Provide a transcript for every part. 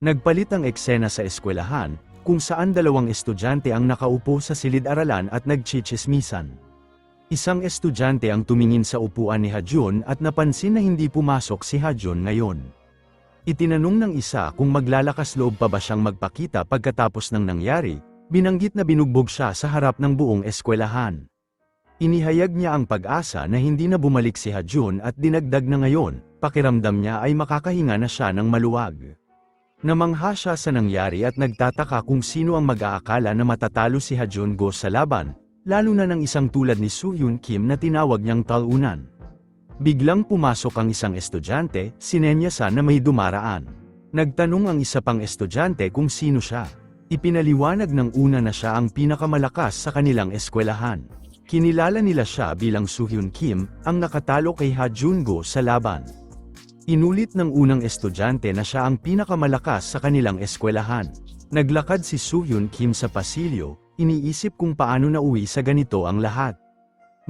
Nagpalit ang eksena sa eskwelahan, kung saan dalawang estudyante ang nakaupo sa silid-aralan at nagchichismisan. Isang estudyante ang tumingin sa upuan ni Hajun at napansin na hindi pumasok si Hajun ngayon. Itinanong ng isa kung maglalakas loob pa ba siyang magpakita pagkatapos ng nangyari, binanggit na binugbog siya sa harap ng buong eskwelahan. Inihayag niya ang pag-asa na hindi na bumalik si Hajun at dinagdag na ngayon, pakiramdam niya ay makakahinga na siya ng maluwag. Namangha siya sa nangyari at nagtataka kung sino ang mag-aakala na matatalo si Hajun Go sa laban, lalo na ng isang tulad ni Soo-hyun Kim na tinawag niyang talunan. Biglang pumasok ang isang estudyante, sinenyasan na may dumaraan. Nagtanong ang isa pang estudyante kung sino siya. Ipinaliwanag ng una na siya ang pinakamalakas sa kanilang eskwelahan. Kinilala nila siya bilang Soo-hyun Kim, ang nakatalo kay Hajun Go sa laban. Inulit ng unang estudyante na siya ang pinakamalakas sa kanilang eskwelahan. Naglakad si Soo-hyun Kim sa pasilyo, iniisip kung paano nauwi sa ganito ang lahat.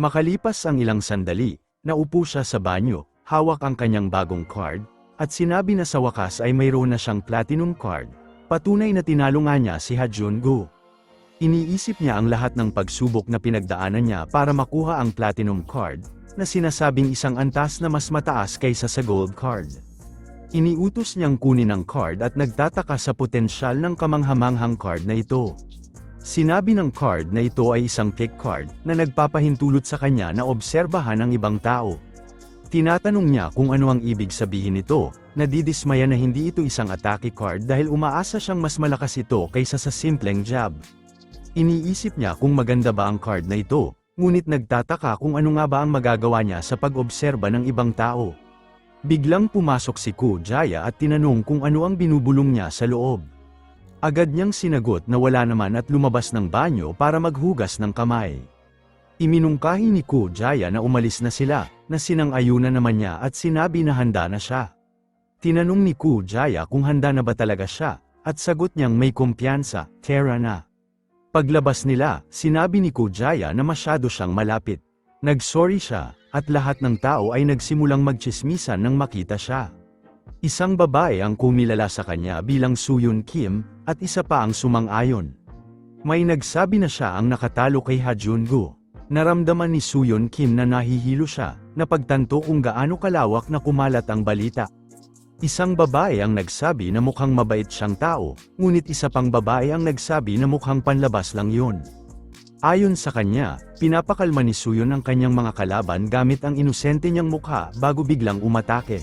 Makalipas ang ilang sandali, naupo siya sa banyo, hawak ang kanyang bagong card, at sinabi na sa wakas ay mayroon na siyang platinum card, patunay na tinalo nga niya si Hajun Go. Iniisip niya ang lahat ng pagsubok na pinagdaanan niya para makuha ang platinum card, na sinasabing isang antas na mas mataas kaysa sa gold card. Iniutos niyang kunin ang card at nagtataka sa potensyal ng kamanghamanghang card na ito. Sinabi ng card na ito ay isang kick card na nagpapahintulot sa kanya na obserbahan ang ibang tao. Tinatanong niya kung ano ang ibig sabihin nito, nadidismaya na hindi ito isang atake card dahil umaasa siyang mas malakas ito kaysa sa simpleng jab. Iniisip niya kung maganda ba ang card na ito, ngunit nagtataka kung ano nga ba ang magagawa niya sa pag-obserba ng ibang tao. Biglang pumasok si Koo-jae at tinanong kung ano ang binubulong niya sa loob. Agad niyang sinagot na wala naman at lumabas ng banyo para maghugas ng kamay. Iminungkahi ni Koo-jae na umalis na sila, na sinang-ayunan naman niya at sinabi na handa na siya. Tinanong ni Koo-jae kung handa na ba talaga siya, at sagot niyang may kumpiyansa, "Tara na." Paglabas nila, sinabi ni Koo-jae na masyado siyang malapit. Nagsorry siya, at lahat ng tao ay nagsimulang magtsismisan nang makita siya. Isang babae ang kumilala sa kanya bilang Soo-hyun Kim, at isa pa ang sumang-ayon. May nagsabi na siya ang nakatalo kay Hajun Go. Naramdaman ni Soo-hyun Kim na nahihilo siya, napagtanto kung gaano kalawak na kumalat ang balita. Isang babae ang nagsabi na mukhang mabait siyang tao, ngunit isa pang babae ang nagsabi na mukhang panlabas lang yun. Ayon sa kanya, pinapakalma ni Soo-hyun ang kanyang mga kalaban gamit ang inosente niyang mukha bago biglang umatake.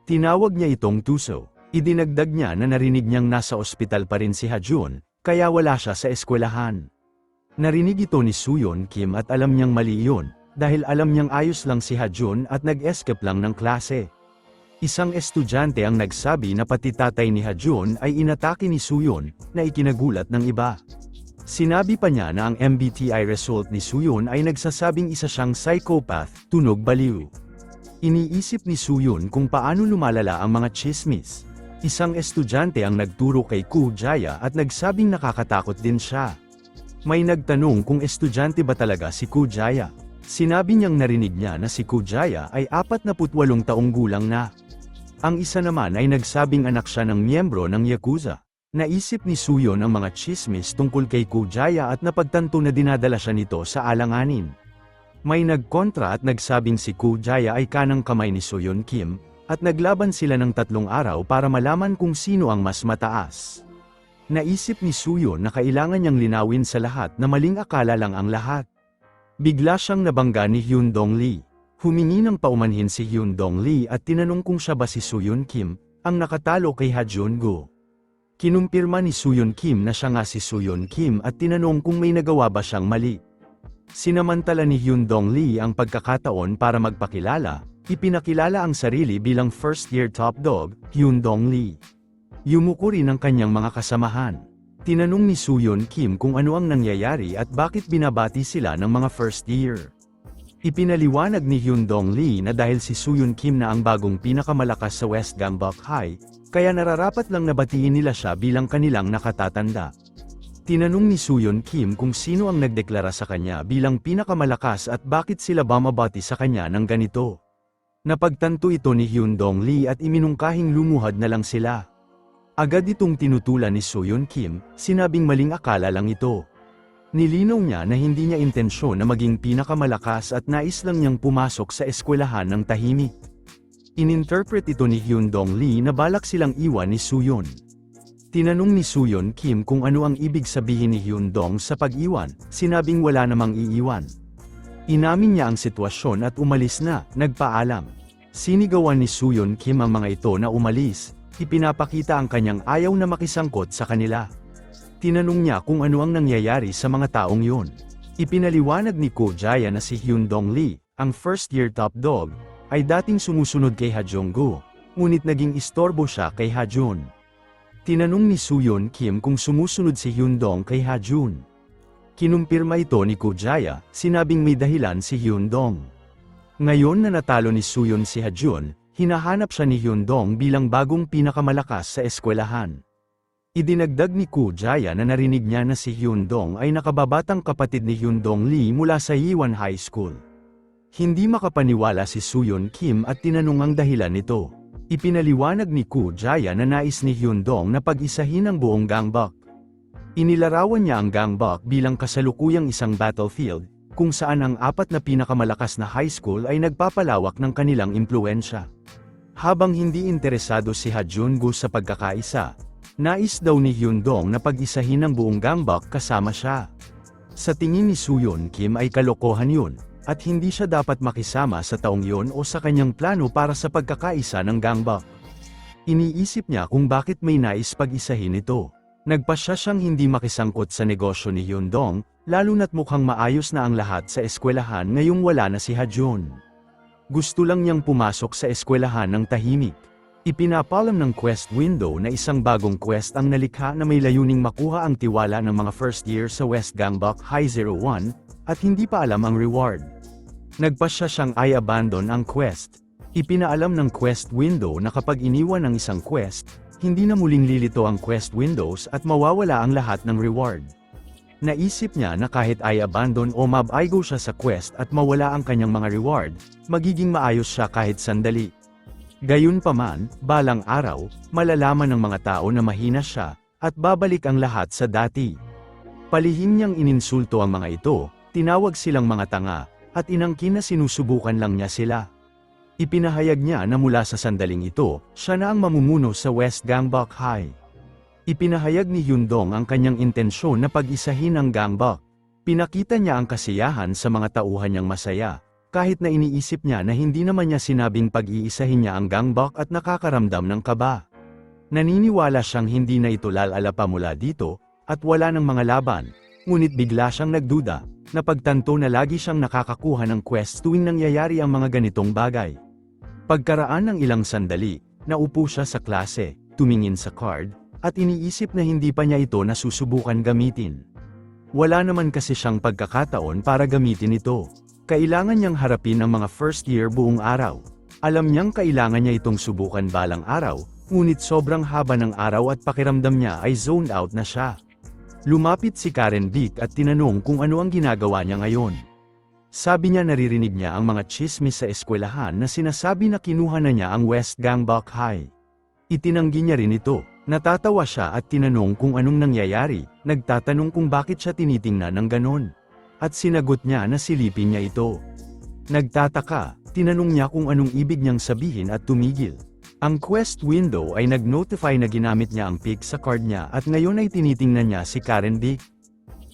Tinawag niya itong tuso. Idinagdag niya na narinig niyang nasa ospital pa rin si Hajun, kaya wala siya sa eskwelahan. Narinig ito ni Soo-hyun Kim at alam niyang mali yun, dahil alam niyang ayos lang si Hajun at nag-escape lang ng klase. Isang estudyante ang nagsabi na pati tatay ni Hajun ay inatake ni Soo-hyun, na ikinagulat ng iba. Sinabi pa niya na ang MBTI result ni Soo-hyun ay nagsasabing isa siyang psychopath, tunog baliw. Iniisip ni Soo-hyun kung paano lumalala ang mga chismis. Isang estudyante ang nagturo kay Koo-jae at nagsabing nakakatakot din siya. May nagtanong kung estudyante ba talaga si Koo-jae. Sinabi niyang narinig niya na si Koo-jae ay 48 taong gulang na. Ang isa naman ay nagsabing anak siya ng miyembro ng Yakuza. Naisip ni Soo-hyun ang mga chismis tungkol kay Koo-jae at napagtanto na dinadala siya nito sa alanganin. May nagkontra at nagsabing si Koo-jae ay kanang kamay ni Soo-hyun Kim, at naglaban sila ng 3 araw para malaman kung sino ang mas mataas. Naisip ni Soo-hyun na kailangan niyang linawin sa lahat na maling akala lang ang lahat. Bigla siyang nabangga ni Hyun Dong-lee. Humingi ng paumanhin si Hyun Dong-lee at tinanong kung siya ba si Soo-hyun Kim, ang nakatalo kay Hajun Go. Kinumpirma ni Soo-hyun Kim na siya nga si Soo-hyun Kim at tinanong kung may nagawa ba siyang mali. Sinamantala ni Hyun Dong-lee ang pagkakataon para magpakilala, ipinakilala ang sarili bilang first-year top dog, Hyun Dong-lee. Yumuko rin ang kanyang mga kasamahan. Tinanong ni Soo-hyun Kim kung ano ang nangyayari at bakit binabati sila ng mga first year. Ipinaliwanag ni Hyun Dong-lee na dahil si Soo-hyun Kim na ang bagong pinakamalakas sa West Gangbuk High, kaya nararapat lang nabatiin nila siya bilang kanilang nakatatanda. Tinanong ni Soo-hyun Kim kung sino ang nagdeklara sa kanya bilang pinakamalakas at bakit sila bumabati sa kanya ng ganito. Napagtanto ito ni Hyun Dong-lee at iminungkahing lumuhad na lang sila. Agad itong tinutulan ni Soyeon Kim, sinabing maling akala lang ito. Nilinaw niya na hindi niya intensyon na maging pinakamalakas at nais lang niyang pumasok sa eskwelahan ng tahimik. Ininterpret ito ni Hyundong Lee na balak silang iwan ni Soyeon. Tinanong ni Soyeon Kim kung ano ang ibig sabihin ni Hyundong sa pag-iwan, sinabing wala namang iiwan. Inamin niya ang sitwasyon at umalis na, nagpaalam. Sinigawan ni Soyeon Kim ang mga ito na umalis, ipinapakita ang kanyang ayaw na makisangkot sa kanila. Tinanong niya kung ano ang nangyayari sa mga taong yun. Ipinaliwanag ni Ko Jae na si Hyundong Lee, ang first-year top dog, ay dating sumusunod kay Ha Jong-gu, ngunit naging istorbo siya kay Ha Jun. Tinanong ni Soyeon Kim kung sumusunod si Hyundong kay Ha Jun. Kinumpirma ito ni Ko Jae, sinabing may dahilan si Hyundong. Ngayon na natalo ni Soyeon si Ha Jun, hinahanap siya ni Hyundong bilang bagong pinakamalakas sa eskwelahan. Idinagdag ni Ko Jae na narinig niya na si Hyundong ay nakababatang kapatid ni Hyundong Lee mula sa Yiwan High School. Hindi makapaniwala si Soyeon Kim at tinanong ang dahilan nito. Ipinaliwanag ni Ko Jae na nais ni Hyundong na pag-isahin ang buong gangbak. Inilarawan niya ang gangbak bilang kasalukuyang isang battlefield, kung saan ang apat na pinakamalakas na high school ay nagpapalawak ng kanilang impluensya. Habang hindi interesado si Ha Jung-gu sa pagkakaisa, nais daw ni Hyundong na pag-isahin ang buong gangbak kasama siya. Sa tingin ni Soyeon Kim ay kalokohan yun, at hindi siya dapat makisama sa taong yun o sa kanyang plano para sa pagkakaisa ng gangbak. Iniisip niya kung bakit may nais pag-isahin ito. Nagpasya siyang hindi makisangkot sa negosyo ni Hyundong, lalo na't mukhang maayos na ang lahat sa eskwelahan ngayong wala na si Ha Jun. Gusto lang niyang pumasok sa eskwelahan ng tahimik. Ipinapalam ng quest window na isang bagong quest ang nalikha na may layuning makuha ang tiwala ng mga first year sa West Gangbuk High 01, at hindi pa alam ang reward. Nagpasya siyang i-abandon ang quest. Ipinaalam ng quest window na kapag iniwan ang isang quest, hindi na muling lilito ang quest windows at mawawala ang lahat ng reward. Naisip niya na kahit i-abandon o mab-igo siya sa quest at mawala ang kanyang mga reward, magiging maayos siya kahit sandali. Gayunpaman, balang araw, malalaman ng mga tao na mahina siya, at babalik ang lahat sa dati. Palihim niyang ininsulto ang mga ito, tinawag silang mga tanga, at inangkin na sinusubukan lang niya sila. Ipinahayag niya na mula sa sandaling ito, siya na ang mamumuno sa West Gangbuk High. Ipinahayag ni Hyundong ang kanyang intensyon na pag-isahin ang gangbuk. Pinakita niya ang kasiyahan sa mga tauhan niyang masaya, kahit na iniisip niya na hindi naman niya sinabing pag-iisahin niya ang gangbuk at nakakaramdam ng kaba. Naniniwala siyang hindi na ito lalala pa mula dito, at wala ng mga laban, ngunit bigla siyang nagduda, napagtanto na lagi siyang nakakakuha ng quest tuwing nangyayari ang mga ganitong bagay. Pagkaraan ng ilang sandali, naupo siya sa klase, tumingin sa card, at iniisip na hindi pa niya ito nasusubukan gamitin. Wala naman kasi siyang pagkakataon para gamitin ito. Kailangan niyang harapin ang mga first year buong araw. Alam niyang kailangan niya itong subukan balang araw, ngunit sobrang haba ng araw at pakiramdam niya ay zoned out na siya. Lumapit si Karen Vic at tinanong kung ano ang ginagawa niya ngayon. Sabi niya naririnig niya ang mga chismis sa eskwelahan na sinasabi na kinuha na niya ang West Gangbuk High. Itinanggi niya rin ito. Natatawa siya at tinanong kung anong nangyayari, nagtatanong kung bakit siya tinitingnan ng ganon. At sinagot niya na silipin niya ito. Nagtataka, tinanong niya kung anong ibig niyang sabihin at tumigil. Ang quest window ay nag-notify na ginamit niya ang pick sa card niya at ngayon ay tinitingnan niya si Karen Vic.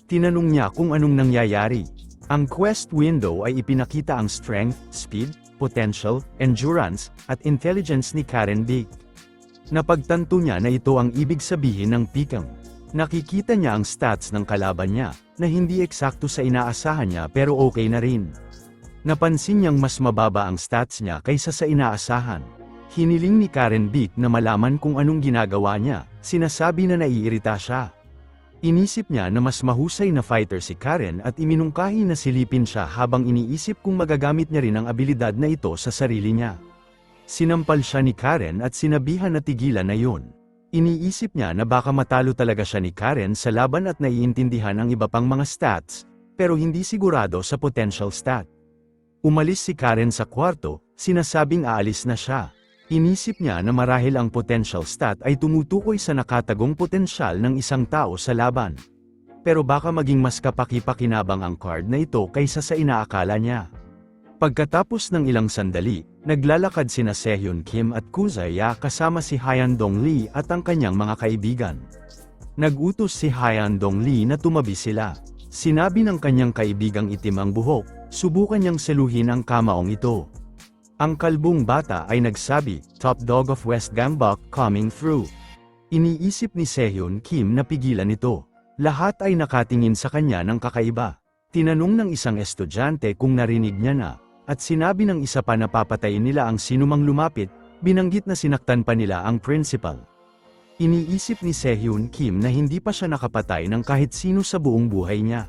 Tinanong niya kung anong nangyayari. Ang quest window ay ipinakita ang strength, speed, potential, endurance, at intelligence ni Karen Vic. Napagtanto niya na ito ang ibig sabihin ng pikang. Nakikita niya ang stats ng kalaban niya, na hindi eksakto sa inaasahan niya pero okay na rin. Napansin niyang mas mababa ang stats niya kaysa sa inaasahan. Hiniling ni Karen Vic na malaman kung anong ginagawa niya, sinasabi na naiirita siya. Inisip niya na mas mahusay na fighter si Karen at iminungkahi na silipin siya habang iniisip kung magagamit niya rin ang abilidad na ito sa sarili niya. Sinampal siya ni Karen at sinabihan na tigilan na yun. Iniisip niya na baka matalo talaga siya ni Karen sa laban at naiintindihan ang iba pang mga stats, pero hindi sigurado sa potential stat. Umalis si Karen sa kwarto, sinasabing aalis na siya. Inisip niya na marahil ang potential stat ay tumutukoy sa nakatagong potensyal ng isang tao sa laban. Pero baka maging mas kapaki-pakinabang ang card na ito kaysa sa inaakala niya. Pagkatapos ng ilang sandali, naglalakad sina Sehyon Kim at Kuzaya kasama si Hyun-dong Lee at ang kanyang mga kaibigan. Nagutos si Hyun-dong Lee na tumabi sila. Sinabi ng kanyang kaibigang itim ang buhok, subukan niyang seluhin ang kamaong ito. Ang kalbong bata ay nagsabi, "Top dog of West Gangbok coming through." Iniisip ni Sehyon Kim na pigilan ito. Lahat ay nakatingin sa kanya ng kakaiba. Tinanong ng isang estudyante kung narinig niya na, at sinabi ng isa pa na papatayin nila ang sinumang lumapit, binanggit na sinaktan pa nila ang principal. Iniisip ni Sehyon Kim na hindi pa siya nakapatay ng kahit sino sa buong buhay niya.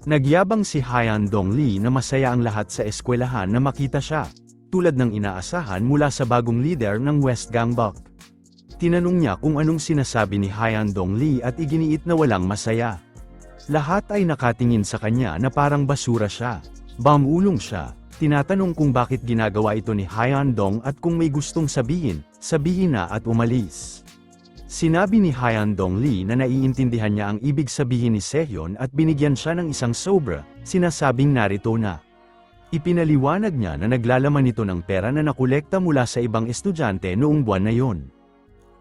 Nagyabang si Hyun-dong Lee na masaya ang lahat sa eskwelahan na makita siya, tulad ng inaasahan mula sa bagong leader ng West Gangbok. Tinanong niya kung anong sinasabi ni Hyun-dong Lee at iginiit na walang masaya. Lahat ay nakatingin sa kanya na parang basura siya. Bamulong siya, tinatanong kung bakit ginagawa ito ni Hyun-dong at kung may gustong sabihin, sabihin na at umalis. Sinabi ni Hyun-dong Lee na naiintindihan niya ang ibig sabihin ni Sehyon at binigyan siya ng isang sobra, sinasabing narito na. Ipinaliwanag niya na naglalaman ito ng pera na nakolekta mula sa ibang estudyante noong buwan na yon.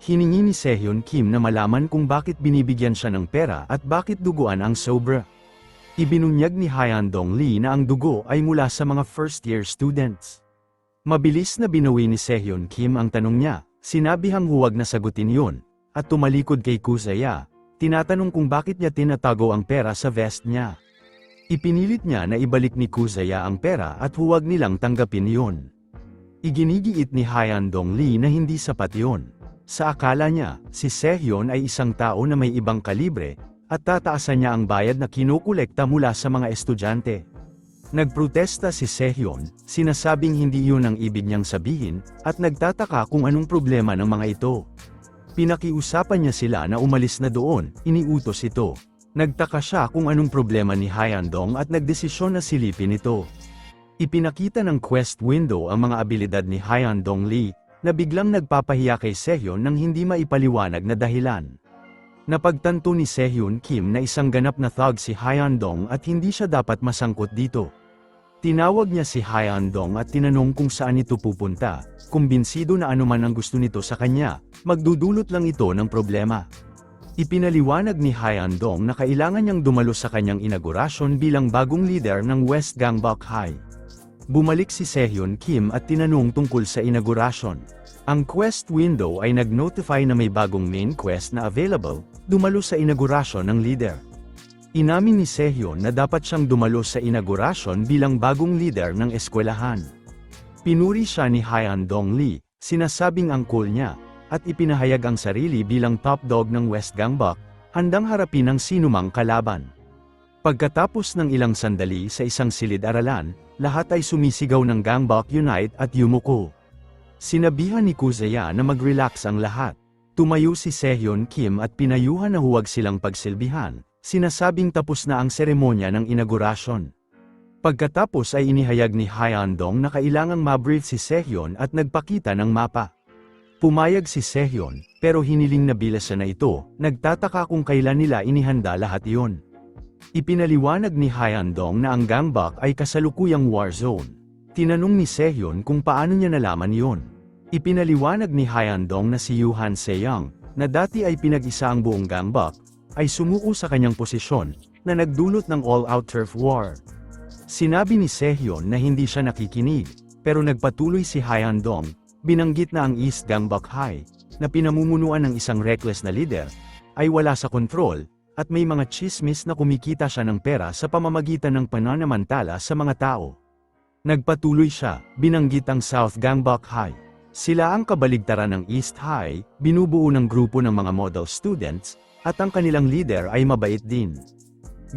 Hiningi ni Sehyon Kim na malaman kung bakit binibigyan siya ng pera at bakit duguan ang sobra. Ibinunyag ni Hyun-dong Lee na ang dugo ay mula sa mga first-year students. Mabilis na binawi ni Sehyon Kim ang tanong niya, sinabihang huwag na sagutin yun, at tumalikod kay Kuzaya, tinatanong kung bakit niya tinatago ang pera sa vest niya. Ipinilit niya na ibalik ni Kuzaya ang pera at huwag nilang tanggapin yun. Iginigiit ni Hyun-dong Lee na hindi sapat yun. Sa akala niya, si Sehyon ay isang tao na may ibang kalibre, at tataasan niya ang bayad na kinukolekta mula sa mga estudyante. Nagprotesta si Sehyon, sinasabing hindi yun ang ibig niyang sabihin, at nagtataka kung anong problema ng mga ito. Pinakiusapan niya sila na umalis na doon, iniutos ito. Nagtaka siya kung anong problema ni Hyun-dong at nagdesisyon na silipin ito. Ipinakita ng quest window ang mga abilidad ni Hyun-dong Lee, na biglang nagpapahiya kay Sehyon nang hindi maipaliwanag na dahilan. Napagtanto ni Sehyon Kim na isang ganap na thug si Hyun-dong at hindi siya dapat masangkot dito. Tinawag niya si Hyun-dong at tinanong kung saan ito pupunta, kumbinsido na anuman ang gusto nito sa kanya, magdudulot lang ito ng problema. Ipinaliwanag ni Hyun-dong na kailangan niyang dumalo sa kanyang inaugurasyon bilang bagong leader ng West Gangbok High. Bumalik si Sehyon Kim at tinanong tungkol sa inaugurasyon. Ang quest window ay nag-notify na may bagong main quest na available, dumalo sa inaugurasyon ng leader. Inamin ni Sehyon na dapat siyang dumalo sa inaugurasyon bilang bagong leader ng eskwelahan. Pinuri siya ni Hyun-dong Lee, sinasabing ang cool niya, at ipinahayag ang sarili bilang top dog ng West Gangbok, handang harapin ang sinumang kalaban. Pagkatapos ng ilang sandali sa isang silid-aralan, lahat ay sumisigaw ng Gangbok Unite at yumuko. Sinabihan ni Kuzaya na mag-relax ang lahat. Tumayo si Sehyon Kim at pinayuhan na huwag silang pagsilbihan, sinasabing tapos na ang seremonya ng inaugurasyon. Pagkatapos ay inihayag ni Hyun-dong na kailangang mabrief si Sehyon at nagpakita ng mapa. Pumayag si Sehyon, pero hiniling na bilasan na ito, nagtataka kung kailan nila inihanda lahat iyon. Ipinaliwanag ni Hyun-dong na ang Gangbok ay kasalukuyang war zone. Tinanong ni Sehyon kung paano niya nalaman iyon. Ipinaliwanag ni Hyun-dong na si Yuhan Seyang, na dati ay pinag-isa ang buong Gangbok, ay sumuko sa kanyang posisyon, na nagdulot ng all-out turf war. Sinabi ni Sehyon na hindi siya nakikinig, pero nagpatuloy si Hyun-dong, binanggit na ang East Gangbok High, na pinamumunuan ng isang reckless na leader, ay wala sa kontrol, at may mga chismis na kumikita siya ng pera sa pamamagitan ng pananamantala sa mga tao. Nagpatuloy siya, binanggit ang South Gangbok High. Sila ang kabaligtaran ng East High, binubuo ng grupo ng mga model students, at ang kanilang leader ay mabait din.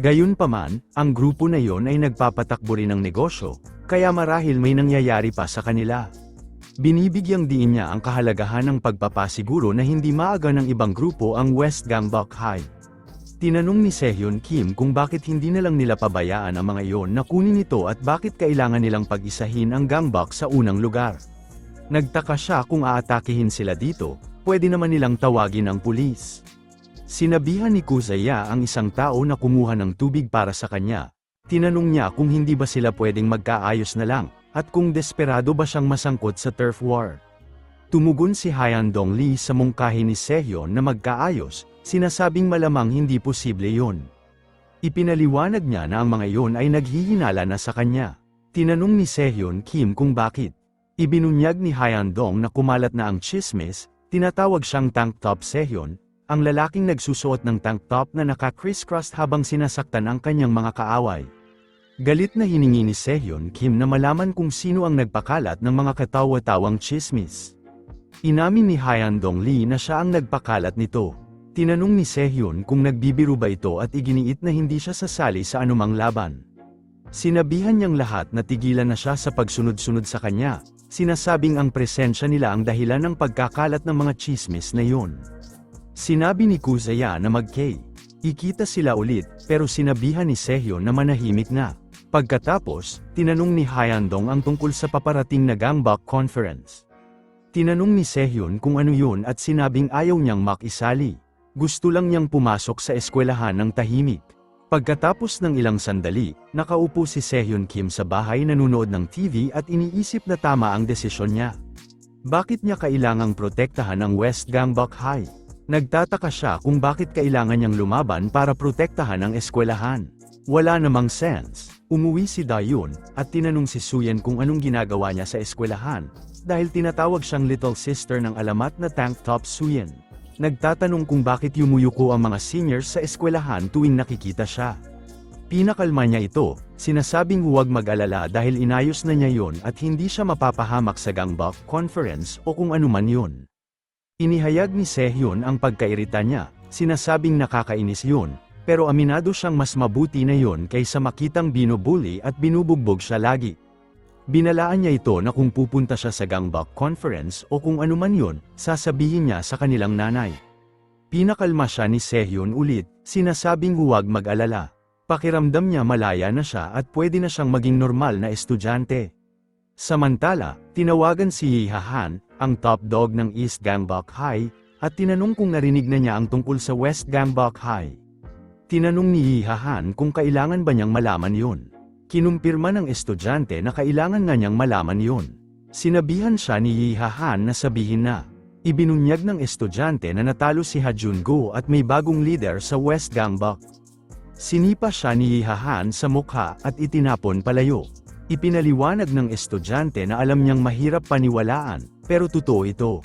Gayunpaman, ang grupo na yon ay nagpapatakbo rin ng negosyo, kaya marahil may nangyayari pa sa kanila. Binibigyang diin niya ang kahalagahan ng pagpapasiguro na hindi maaga ng ibang grupo ang West Gangbok High. Tinanong ni Sehyon Kim kung bakit hindi na lang nila pabayaan ang mga iyon na kunin ito at bakit kailangan nilang pag-isahin ang Gangbok sa unang lugar. Nagtaka siya kung aatakihin sila dito, pwede naman nilang tawagin ang pulis. Sinabihan ni Kuzuya ang isang tao na kumuha ng tubig para sa kanya. Tinanong niya kung hindi ba sila pwedeng magkaayos na lang, at kung desperado ba siyang masangkot sa turf war. Tumugon si Hyan Dong-lee sa mungkahi ni Sehyon na magkaayos, sinasabing malamang hindi posible yun. Ipinaliwanag niya na ang mga iyon ay naghihinala na sa kanya. Tinanong ni Sehyon Kim kung bakit. Ibinunyag ni Hyan Dong na kumalat na ang chismis, tinatawag siyang tank top Sehyon, ang lalaking nagsusuot ng tank top na naka-crisscross habang sinasaktan ang kanyang mga kaaway. Galit na hiningi ni Sehyon Kim na malaman kung sino ang nagpakalat ng mga katawa-tawang chismis. Inamin ni Hyan Dong-lee na siya ang nagpakalat nito. Tinanong ni Sehyon kung nagbibiro ba ito at iginiit na hindi siya sasali sa anumang laban. Sinabihan niyang lahat na tigilan na siya sa pagsunod-sunod sa kanya, sinasabing ang presensya nila ang dahilan ng pagkakalat ng mga chismis na yun. Sinabi ni Kuzuya na ikita sila ulit, pero sinabihan ni Sehyon na manahimik na. Pagkatapos, tinanong ni Hyan Dong ang tungkol sa paparating na gangbok conference. Tinanong ni Sehyon kung ano yun at sinabing ayaw niyang makisali. Gusto lang niyang pumasok sa eskwelahan ng tahimik. Pagkatapos ng ilang sandali, nakaupo si Sehyon Kim sa bahay nanonood ng TV at iniisip na tama ang desisyon niya. Bakit niya kailangang protektahan ang West Gangbok High? Nagtataka siya kung bakit kailangan niyang lumaban para protektahan ang eskwelahan. Wala namang sense. Umuwi si Dayun, at tinanong si Suyen kung anong ginagawa niya sa eskwelahan, dahil tinatawag siyang little sister ng alamat na tank top Suyen. Nagtatanong kung bakit yumuyuko ang mga seniors sa eskwelahan tuwing nakikita siya. Pinakalma niya ito, sinasabing huwag mag-alala dahil inayos na niya yon at hindi siya mapapahamak sa gangbok conference o kung anuman yun. Inihayag ni Sehyon ang pagkairita niya, sinasabing nakakainis yun, pero aminado siyang mas mabuti na yon kaysa makitang binubuli at binubugbog siya lagi. Binalaan niya ito na kung pupunta siya sa gangbok conference o kung anuman yon, sasabihin niya sa kanilang nanay. Pinakalma siya ni Sehyon ulit, sinasabing huwag mag-alala. Pakiramdam niya malaya na siya at pwede na siyang maging normal na estudyante. Samantala, tinawagan si Yihahan, ang top dog ng East Gangbok High, at tinanong kung narinig na niya ang tungkol sa West Gangbok High. Tinanong ni Yihahan kung kailangan ba niyang malaman yun. Kinumpirma ng estudyante na kailangan nga niyang malaman yun. Sinabihan siya ni Yihahan na sabihin na. Ibinunyag ng estudyante na natalo si Ha-jun-go at may bagong leader sa West Gangbok. Sinipa siya ni Yihahan sa mukha at itinapon palayo. Ipinaliwanag ng estudyante na alam niyang mahirap paniwalaan, pero totoo ito.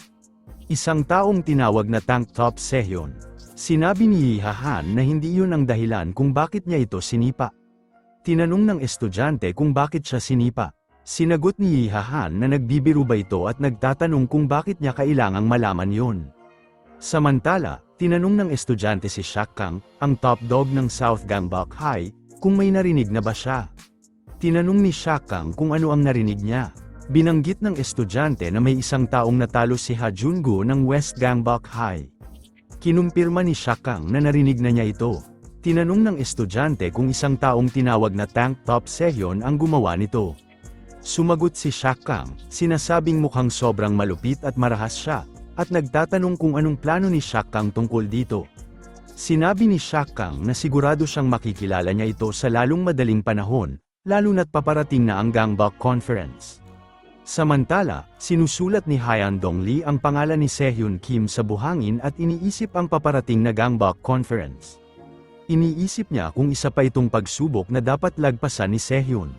Isang taong tinawag na tank top Sehyon. Sinabi ni Yihahan na hindi yun ang dahilan kung bakit niya ito sinipa. Tinanong ng estudyante kung bakit siya sinipa. Sinagot ni Yihahan na nagbibiro ba ito at nagtatanong kung bakit niya kailangang malaman yun. Samantala, tinanong ng estudyante si Shakkang, ang top dog ng South Gangbok High, kung may narinig na ba siya. Tinanong ni Shakkang kung ano ang narinig niya. Binanggit ng estudyante na may isang taong natalo si Ha-jun-go ng West Gangbok High. Kinumpirma ni Shakkang na narinig na niya ito. Tinanong ng estudyante kung isang taong tinawag na tank top Sehyon ang gumawa nito. Sumagot si Shakkang, sinasabing mukhang sobrang malupit at marahas siya, at nagtatanong kung anong plano ni Shakkang tungkol dito. Sinabi ni Shakkang na sigurado siyang makikilala niya ito sa lalong madaling panahon, lalo na't paparating na ang Gangbok Conference. Samantala, sinusulat ni Hyan Dong-lee ang pangalan ni Sehyon Kim sa buhangin at iniisip ang paparating na Gangbok Conference. Iniisip niya kung isa pa itong pagsubok na dapat lagpasan ni Sehyon.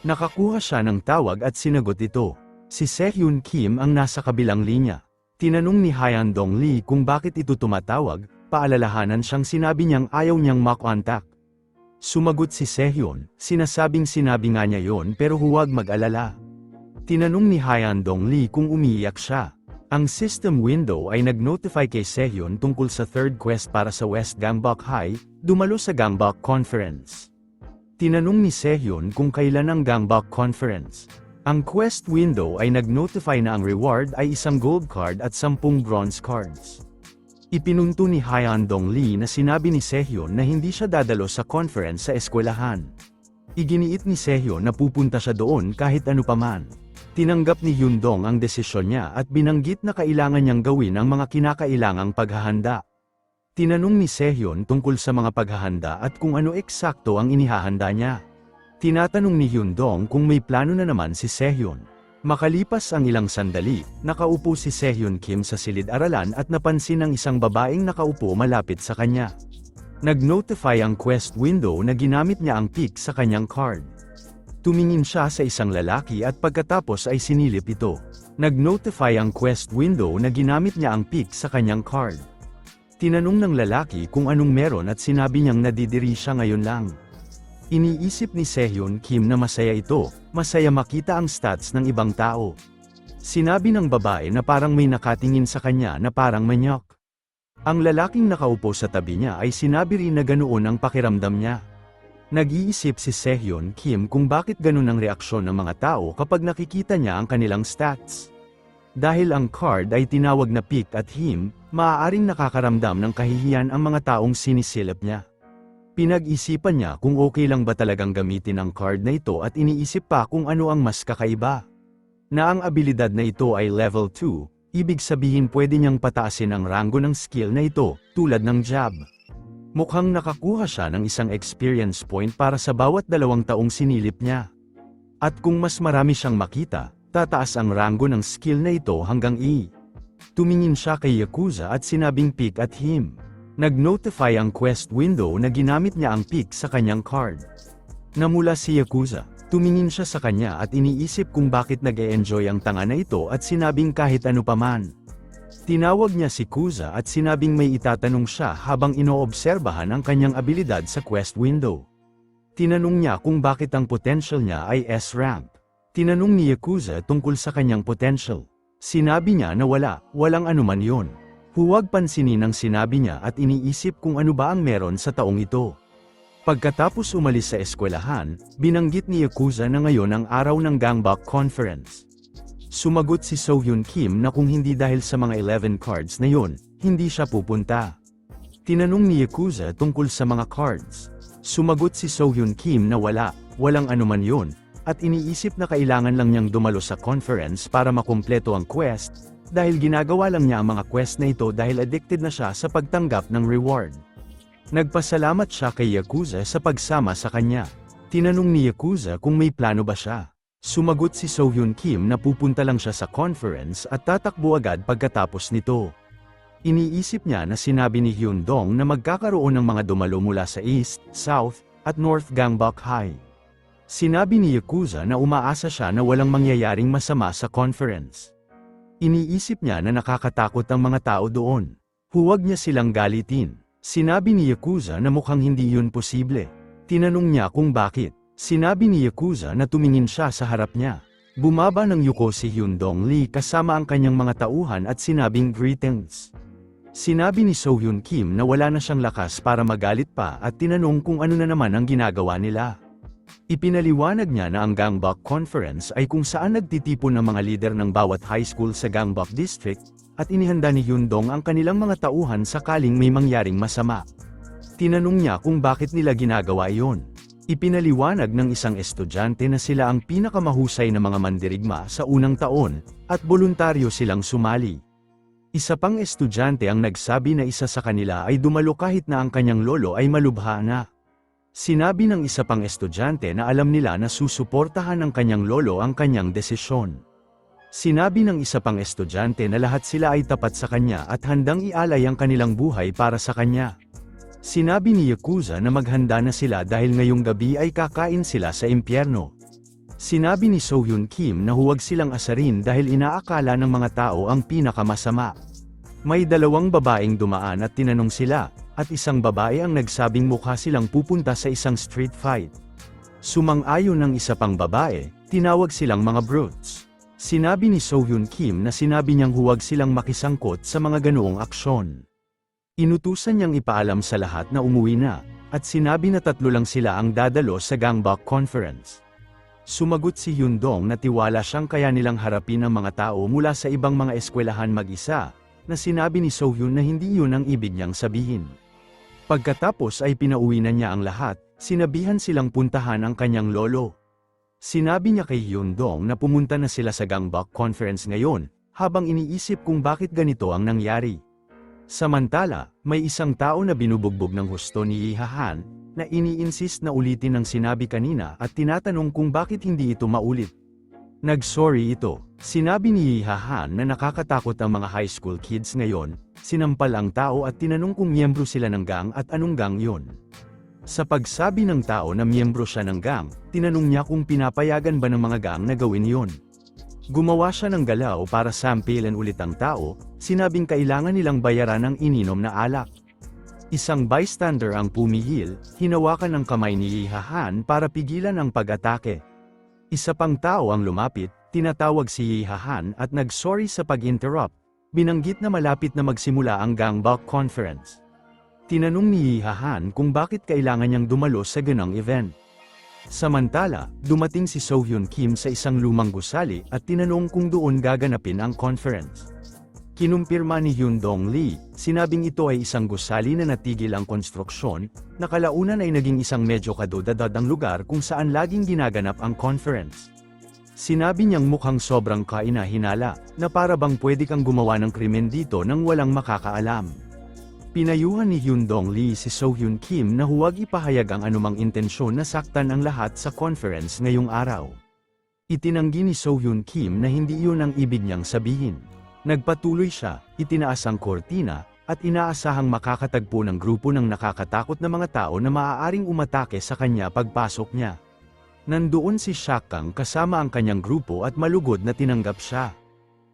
Nakakuha siya ng tawag at sinagot ito. Si Sehyon Kim ang nasa kabilang linya. Tinanong ni Hyan Dong-lee kung bakit ito tumatawag, paalalahanan siyang sinabi niyang ayaw niyang makontak. Sumagot si Sehyon, sinasabing sinabi nga niya yon pero huwag mag-alala. Tinanong ni Hyan Dong-lee kung umiiyak siya. Ang system window ay nag-notify kay Sehyon tungkol sa third quest para sa West Gangbok High, dumalo sa Gangbok Conference. Tinanong ni Sehyon kung kailan ang Gangbok Conference. Ang quest window ay nag-notify na ang reward ay isang gold card at 10 bronze cards. Ipinunto ni Hyan Dong-lee na sinabi ni Sehyon na hindi siya dadalo sa conference sa eskwelahan. Iginiit ni Sehyon na pupunta siya doon kahit ano paman. Tinanggap ni Hyundong ang desisyon niya at binanggit na kailangan niyang gawin ang mga kinakailangang paghahanda. Tinanong ni Sehyun tungkol sa mga paghahanda at kung ano eksakto ang inihahanda niya. Tinatanong ni Hyundong kung may plano na naman si Sehyun. Makalipas ang ilang sandali, nakaupo si Sehyun Kim sa silid-aralan at napansin ang isang babaeng nakaupo malapit sa kanya. Nag-notify ang quest window na ginamit niya ang pick sa kanyang card. Tumingin siya sa isang lalaki at pagkatapos ay sinilip ito. Nag-notify ang quest window na ginamit niya ang pick sa kanyang card. Tinanong ng lalaki kung anong meron at sinabi niyang nadidiri siya ngayon lang. Iniisip ni Sehyun Kim na masaya ito, masaya makita ang stats ng ibang tao. Sinabi ng babae na parang may nakatingin sa kanya na parang manyok. Ang lalaking nakaupo sa tabi niya ay sinabi rin na ganoon ang pakiramdam niya. Nag-iisip si Sehyun Kim kung bakit ganun ang reaksyon ng mga tao kapag nakikita niya ang kanilang stats. Dahil ang card ay tinawag na pick at him, maaaring nakakaramdam ng kahihiyan ang mga taong sinisilip niya. Pinag-isipan niya kung okay lang ba talagang gamitin ang card na ito at iniisip pa kung ano ang mas kakaiba. Na ang abilidad na ito ay level 2, ibig sabihin pwede niyang pataasin ang ranggo ng skill na ito, tulad ng jab. Mukhang nakakuha siya ng isang experience point para sa bawat 2 taong sinilip niya. At kung mas marami siyang makita, tataas ang ranggo ng skill na ito hanggang E. Tumingin siya kay Yakuza at sinabing pick at him. Nag-notify ang quest window na ginamit niya ang pick sa kanyang card. Namula si Yakuza, tumingin siya sa kanya at iniisip kung bakit nag-e-enjoy ang tanga na ito at sinabing kahit ano paman. Tinawag niya si Kuza at sinabing may itatanong siya habang inoobserbahan ang kanyang abilidad sa quest window. Tinanong niya kung bakit ang potential niya ay S-rank. Tinanong ni Yakuza tungkol sa kanyang potential. Sinabi niya na walang anuman yon. Huwag pansinin ang sinabi niya at iniisip kung ano ba ang meron sa taong ito. Pagkatapos umalis sa eskwelahan, binanggit ni Yakuza na ngayon ang araw ng Gangbok Conference. Sumagot si Sohyun Kim na kung hindi dahil sa mga 11 cards na yon, hindi siya pupunta. Tinanong ni Yakuza tungkol sa mga cards. Sumagot si Sohyun Kim na walang anuman yon, at iniisip na kailangan lang niyang dumalo sa conference para makumpleto ang quest, dahil ginagawa lang niya ang mga quest na ito dahil addicted na siya sa pagtanggap ng reward. Nagpasalamat siya kay Yakuza sa pagsama sa kanya. Tinanong ni Yakuza kung may plano ba siya. Sumagot si Sohyun Kim na pupunta lang siya sa conference at tatakbo agad pagkatapos nito. Iniisip niya na sinabi ni Hyundong na magkakaroon ng mga dumalo mula sa East, South, at North Gangbok High. Sinabi ni Yakuza na umaasa siya na walang mangyayaring masama sa conference. Iniisip niya na nakakatakot ang mga tao doon. Huwag niya silang galitin. Sinabi ni Yakuza na mukhang hindi yun posible. Tinanong niya kung bakit. Sinabi ni Yakuza na tumingin siya sa harap niya. Bumaba ng yuko si Hyundong Lee kasama ang kanyang mga tauhan at sinabing greetings. Sinabi ni Sohyun Kim na wala na siyang lakas para magalit pa at tinanong kung ano na naman ang ginagawa nila. Ipinaliwanag niya na ang Gangbok Conference ay kung saan nagtitipon ng mga lider ng bawat high school sa Gangbok District, at inihanda ni Hyundong ang kanilang mga tauhan sakaling may mangyaring masama. Tinanong niya kung bakit nila ginagawa iyon. Ipinaliwanag ng isang estudyante na sila ang pinakamahusay na mga mandirigma sa unang taon, at voluntaryo silang sumali. Isa pang estudyante ang nagsabi na isa sa kanila ay dumalo kahit na ang kanyang lolo ay malubha na. Sinabi ng isa pang estudyante na alam nila na susuportahan ng kanyang lolo ang kanyang desisyon. Sinabi ng isa pang estudyante na lahat sila ay tapat sa kanya at handang ialay ang kanilang buhay para sa kanya. Sinabi ni Yakuza na maghanda na sila dahil ngayong gabi ay kakain sila sa impyerno. Sinabi ni Sohyun Kim na huwag silang asarin dahil inaakala ng mga tao ang pinakamasama. May 2 babaeng dumaan at tinanong sila, at isang babae ang nagsabing mukha silang pupunta sa isang street fight. Sumang-ayon ng isa pang babae, tinawag silang mga brutes. Sinabi ni Sohyun Kim na sinabi niyang huwag silang makisangkot sa mga ganoong aksyon. Inutusan niyang ipaalam sa lahat na umuwi na, at sinabi na 3 lang sila ang dadalo sa Gangbok Conference. Sumagot si Hyundong na tiwala siyang kaya nilang harapin ang mga tao mula sa ibang mga eskwelahan mag-isa, na sinabi ni Sohyun na hindi yun ang ibig niyang sabihin. Pagkatapos ay pinauwi na niya ang lahat, sinabihan silang puntahan ang kanyang lolo. Sinabi niya kay Hyundong na pumunta na sila sa Gangbok Conference ngayon, habang iniisip kung bakit ganito ang nangyari. Samantala, may isang tao na binubugbog ng husto ni Lee Ha-han, na ini-insist na ulitin ang sinabi kanina at tinatanong kung bakit hindi ito maulit. Nag-sorry ito. Sinabi ni Lee Ha-han na nakakatakot ang mga high school kids ngayon, sinampal ang tao at tinanong kung miyembro sila ng gang at anong gang yon. Sa pagsabi ng tao na miyembro siya ng gang, tinanong niya kung pinapayagan ba ng mga gang na gawin yon. Gumawa siya ng galaw para sampilin ulit ang tao, sinabing kailangan nilang bayaran ang ininom na alak. Isang bystander ang pumihil, hinawakan ang kamay ni Lee Ha-han para pigilan ang pag-atake. Isa pang tao ang lumapit, tinatawag si Lee Ha-han at nag-sorry sa pag-interrupt, binanggit na malapit na magsimula ang Gangbok Conference. Tinanong ni Lee Ha-han kung bakit kailangan niyang dumalo sa ganang event. Samantala, dumating si So-hyun Kim sa isang lumang gusali at tinanong kung doon gaganapin ang conference. Kinumpirma ni Hyundong Lee, sinabing ito ay isang gusali na natigil ang konstruksyon, na kalaunan ay naging isang medyo kadudadad ang lugar kung saan laging ginaganap ang conference. Sinabi niyang mukhang sobrang kaina-hinala, na para bang pwede kang gumawa ng krimen dito nang walang makakaalam. Pinayuhan ni Hyundong Lee si So-hyun Kim na huwag ipahayag ang anumang intensyon na saktan ang lahat sa conference ngayong araw. Itinanggi ni So-hyun Kim na hindi iyon ang ibig niyang sabihin. Nagpatuloy siya, itinaas ang kortina, at inaasahang makakatagpo ng grupo ng nakakatakot na mga tao na maaaring umatake sa kanya pagpasok niya. Nandoon si Shakang kasama ang kanyang grupo at malugod na tinanggap siya.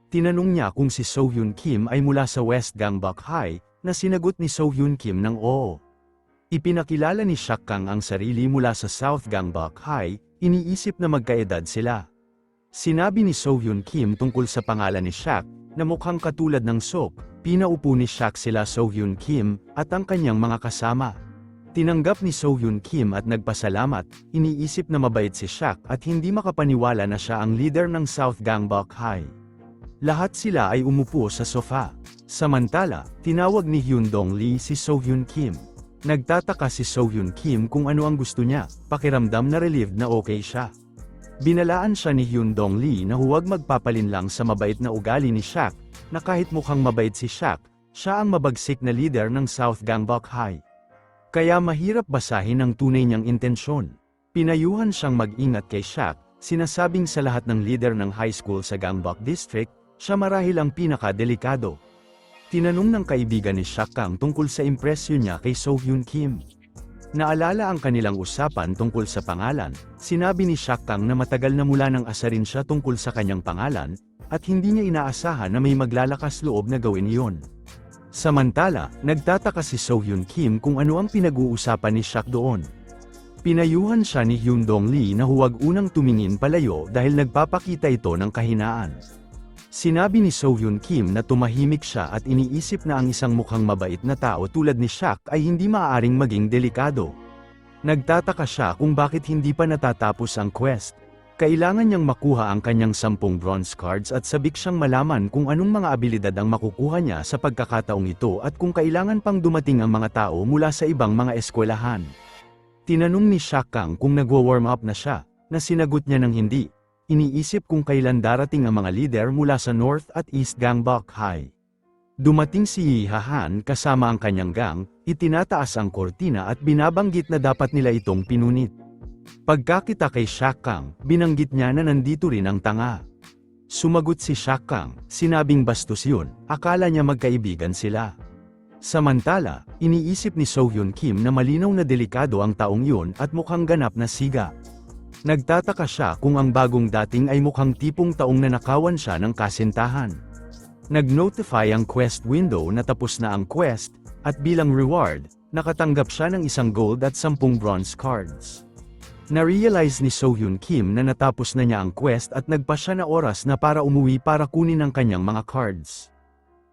Tinanong niya kung si So-hyun Kim ay mula sa West Gangbok High, na sinagot ni So-hyun Kim ng oo. Ipinakilala ni Shakang ang sarili mula sa South Gangbok High, iniisip na magkaedad sila. Sinabi ni So-hyun Kim tungkol sa pangalan ni Shak, na mukhang katulad ng Sok, pinaupo ni Shak sila So-hyun Kim, at ang kanyang mga kasama. Tinanggap ni So-hyun Kim at nagpasalamat, iniisip na mabait si Shak at hindi makapaniwala na siya ang leader ng South Gangbok High. Lahat sila ay umupo sa sofa. Samantala, tinawag ni Hyundong Lee si So-hyun Kim. Nagtataka si So-hyun Kim kung ano ang gusto niya, pakiramdam na relieved na okay siya. Binalaan siya ni Hyundong Lee na huwag magpapalinlang sa mabait na ugali ni Shak, na kahit mukhang mabait si Shak, siya ang mabagsik na leader ng South Gangbok High. Kaya mahirap basahin ang tunay niyang intensyon. Pinayuhan siyang mag-ingat kay Shak, sinasabing sa lahat ng leader ng high school sa Gangbok District, siya marahil ang pinaka-delikado. Tinanong ng kaibigan ni Shakang tungkol sa impresyon niya kay So-hyun Kim. Naalala ang kanilang usapan tungkol sa pangalan, sinabi ni Shakang na matagal na mula nang asarin siya tungkol sa kanyang pangalan, at hindi niya inaasahan na may maglalakas loob na gawin iyon. Samantala, nagtataka si So-hyun Kim kung ano ang pinag-uusapan ni Shak doon. Pinayuhan siya ni Hyundong Lee na huwag unang tumingin palayo dahil nagpapakita ito ng kahinaan. Sinabi ni So-hyun Kim na tumahimik siya at iniisip na ang isang mukhang mabait na tao tulad ni Shak ay hindi maaaring maging delikado. Nagtataka siya kung bakit hindi pa natatapos ang quest. Kailangan niyang makuha ang kanyang 10 bronze cards at sabik siyang malaman kung anong mga abilidad ang makukuha niya sa pagkakataong ito at kung kailangan pang dumating ang mga tao mula sa ibang mga eskwelahan. Tinanong ni Shakang kung nagwa-warm up na siya, na sinagot niya ng hindi. Iniisip kung kailan darating ang mga leader mula sa North at East Gangbok High. Dumating si Lee Ha-han kasama ang kanyang gang, itinataas ang kortina at binabanggit na dapat nila itong pinunit. Pagkakita kay Shakang, binanggit niya na nandito rin ang tanga. Sumagot si Shakang, sinabing bastos yun, akala niya magkaibigan sila. Samantala, iniisip ni So-hyun Kim na malinaw na delikado ang taong yun at mukhang ganap na siga. Nagtataka siya kung ang bagong dating ay mukhang tipong taong nanakawan siya ng kasintahan. Nag-notify ang quest window na tapos na ang quest, at bilang reward, nakatanggap siya ng 1 gold at 10 bronze cards. Na-realize ni So-hyun Kim na natapos na niya ang quest at nagpa siya na oras na para umuwi para kunin ang kanyang mga cards.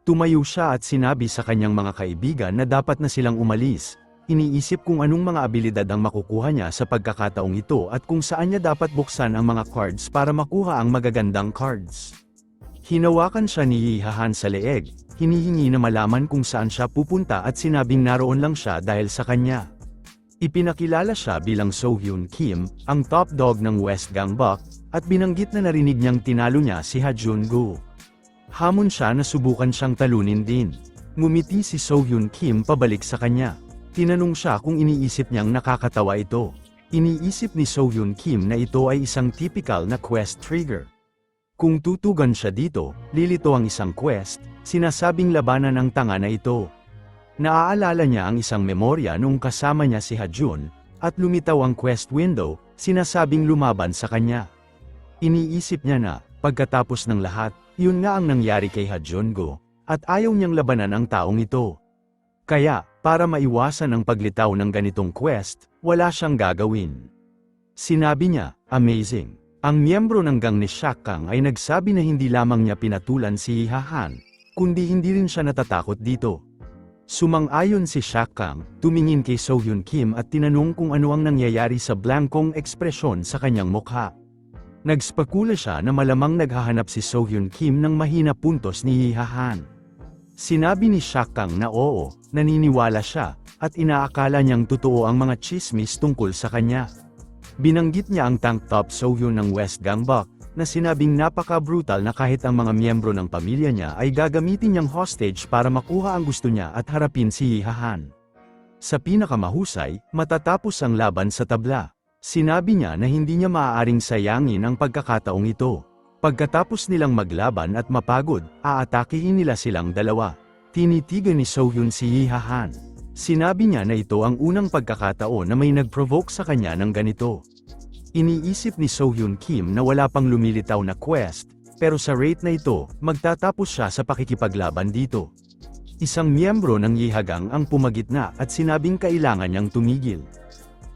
Tumayo siya at sinabi sa kanyang mga kaibigan na dapat na silang umalis. Iniisip kung anong mga abilidad ang makukuha niya sa pagkakataong ito at kung saan niya dapat buksan ang mga cards para makuha ang magagandang cards. Hinawakan siya ni Lee Ha-han sa leeg, hinihingi na malaman kung saan siya pupunta at sinabing naroon lang siya dahil sa kanya. Ipinakilala siya bilang So-hyun Kim, ang top dog ng West Gangbuk, at binanggit na narinig niyang tinalo niya si Ha-jun-gu. Hamon siya na subukan siyang talunin din. Ngumiti si So-hyun Kim pabalik sa kanya. Tinanong siya kung iniisip niyang nakakatawa ito. Iniisip ni So-hyun Kim na ito ay isang typical na quest trigger. Kung tutugan siya dito, lilito ang isang quest, sinasabing labanan ang tanga na ito. Naaalala niya ang isang memorya nung kasama niya si Ha-jun, at lumitaw ang quest window, sinasabing lumaban sa kanya. Iniisip niya na, pagkatapos ng lahat, yun nga ang nangyari kay Ha-jun-gu, at ayaw niyang labanan ang taong ito. Kaya, para maiwasan ang paglitaw ng ganitong quest, wala siyang gagawin. Sinabi niya, amazing. Ang miyembro ng gang ni Shak Kang ay nagsabi na hindi lamang niya pinatulan si Ha-han, kundi hindi rin siya natatakot dito. Sumang-ayon si Shak Kang, tumingin kay So-hyun Kim at tinanong kung ano ang nangyayari sa blankong ekspresyon sa kanyang mukha. Nagspekula siya na malamang naghahanap si So-hyun Kim ng mahina puntos ni Ha-han. Sinabi ni Shak Kang na oo, naniniwala siya, at inaakala niyang totoo ang mga chismis tungkol sa kanya. Binanggit niya ang tank top So-hyun ng West Gangbuk, na sinabing napaka-brutal na kahit ang mga miyembro ng pamilya niya ay gagamitin niyang hostage para makuha ang gusto niya at harapin si Ha-han. Sa pinakamahusay, matatapos ang laban sa tabla. Sinabi niya na hindi niya maaaring sayangin ang pagkakataong ito. Pagkatapos nilang maglaban at mapagod, aatakihin nila silang dalawa. Tinitigan ni So-hyun si Ha-han. Sinabi niya na ito ang unang pagkakataon na may nag-provoke sa kanya ng ganito. Iniisip ni So-hyun Kim na wala pang lumilitaw na quest, pero sa rate na ito, magtatapos siya sa pakikipaglaban dito. Isang miyembro ng Yihagang ang pumagitna at sinabing kailangan niyang tumigil.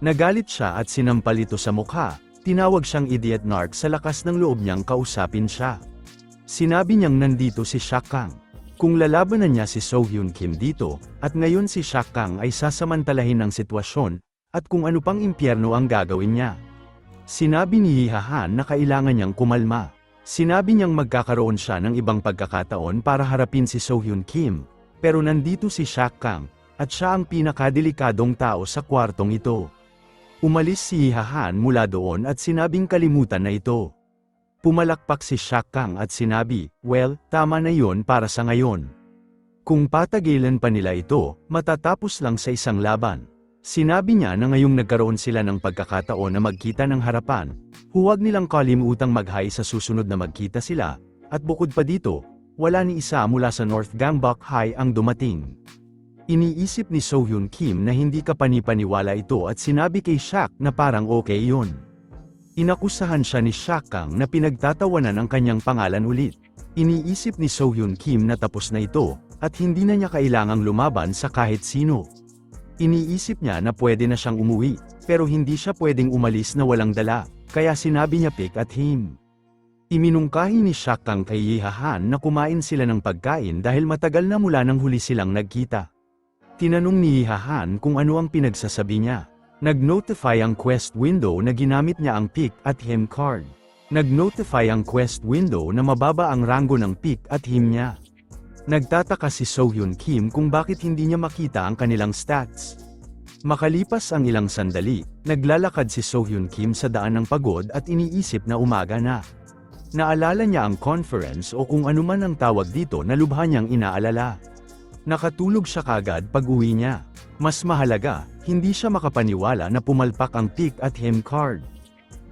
Nagalit siya at sinampal ito sa mukha. Tinawag siyang idiot narc sa lakas ng loob niyang kausapin siya. Sinabi niyang nandito si Shak Kang. Kung lalabanan niya si So-hyun Kim dito, at ngayon si Shak Kang ay sasamantalahin ang sitwasyon, at kung ano pang impyerno ang gagawin niya. Sinabi ni Ha-han na kailangan niyang kumalma. Sinabi niyang magkakaroon siya ng ibang pagkakataon para harapin si So-hyun Kim, pero nandito si Shak Kang, at siya ang pinakadelikadong tao sa kwartong ito. Umalis si Ha-han mula doon at sinabing kalimutan na ito. Pumalakpak si Shak Kang at sinabi, well, tama na yon para sa ngayon. Kung patagilan pa nila ito, matatapos lang sa isang laban. Sinabi niya na ngayong nagkaroon sila ng pagkakataon na magkita ng harapan, huwag nilang kalimutang mag-hi sa susunod na magkita sila, at bukod pa dito, wala ni isa mula sa North Gangbuk High ang dumating. Iniisip ni So-hyun Kim na hindi kapanipaniwala ito at sinabi kay Shak na parang okay yun. Inakusahan siya ni Shak Kang na pinagtatawanan ang kanyang pangalan ulit. Iniisip ni So-hyun Kim na tapos na ito, at hindi na niya kailangang lumaban sa kahit sino. Iniisip niya na pwede na siyang umuwi, pero hindi siya pwedeng umalis na walang dala, kaya sinabi niya pick at him. Iminungkahi ni Shak Kang kay Ha-han na kumain sila ng pagkain dahil matagal na mula nang huli silang nagkita. Tinanong ni Ha-han kung ano ang pinagsasabi niya. Nag-notify ang quest window na ginamit niya ang pick at him card. Nag-notify ang quest window na mababa ang ranggo ng pick at him niya. Nagtataka si So-hyun Kim kung bakit hindi niya makita ang kanilang stats. Makalipas ang ilang sandali, naglalakad si So-hyun Kim sa daan ng pagod at iniisip na umaga na. Naalala niya ang conference o kung anuman ang tawag dito na lubha niyang inaalala. Nakatulog siya kagad pag-uwi niya. Mas mahalaga, hindi siya makapaniwala na pumalpak ang pick at him card.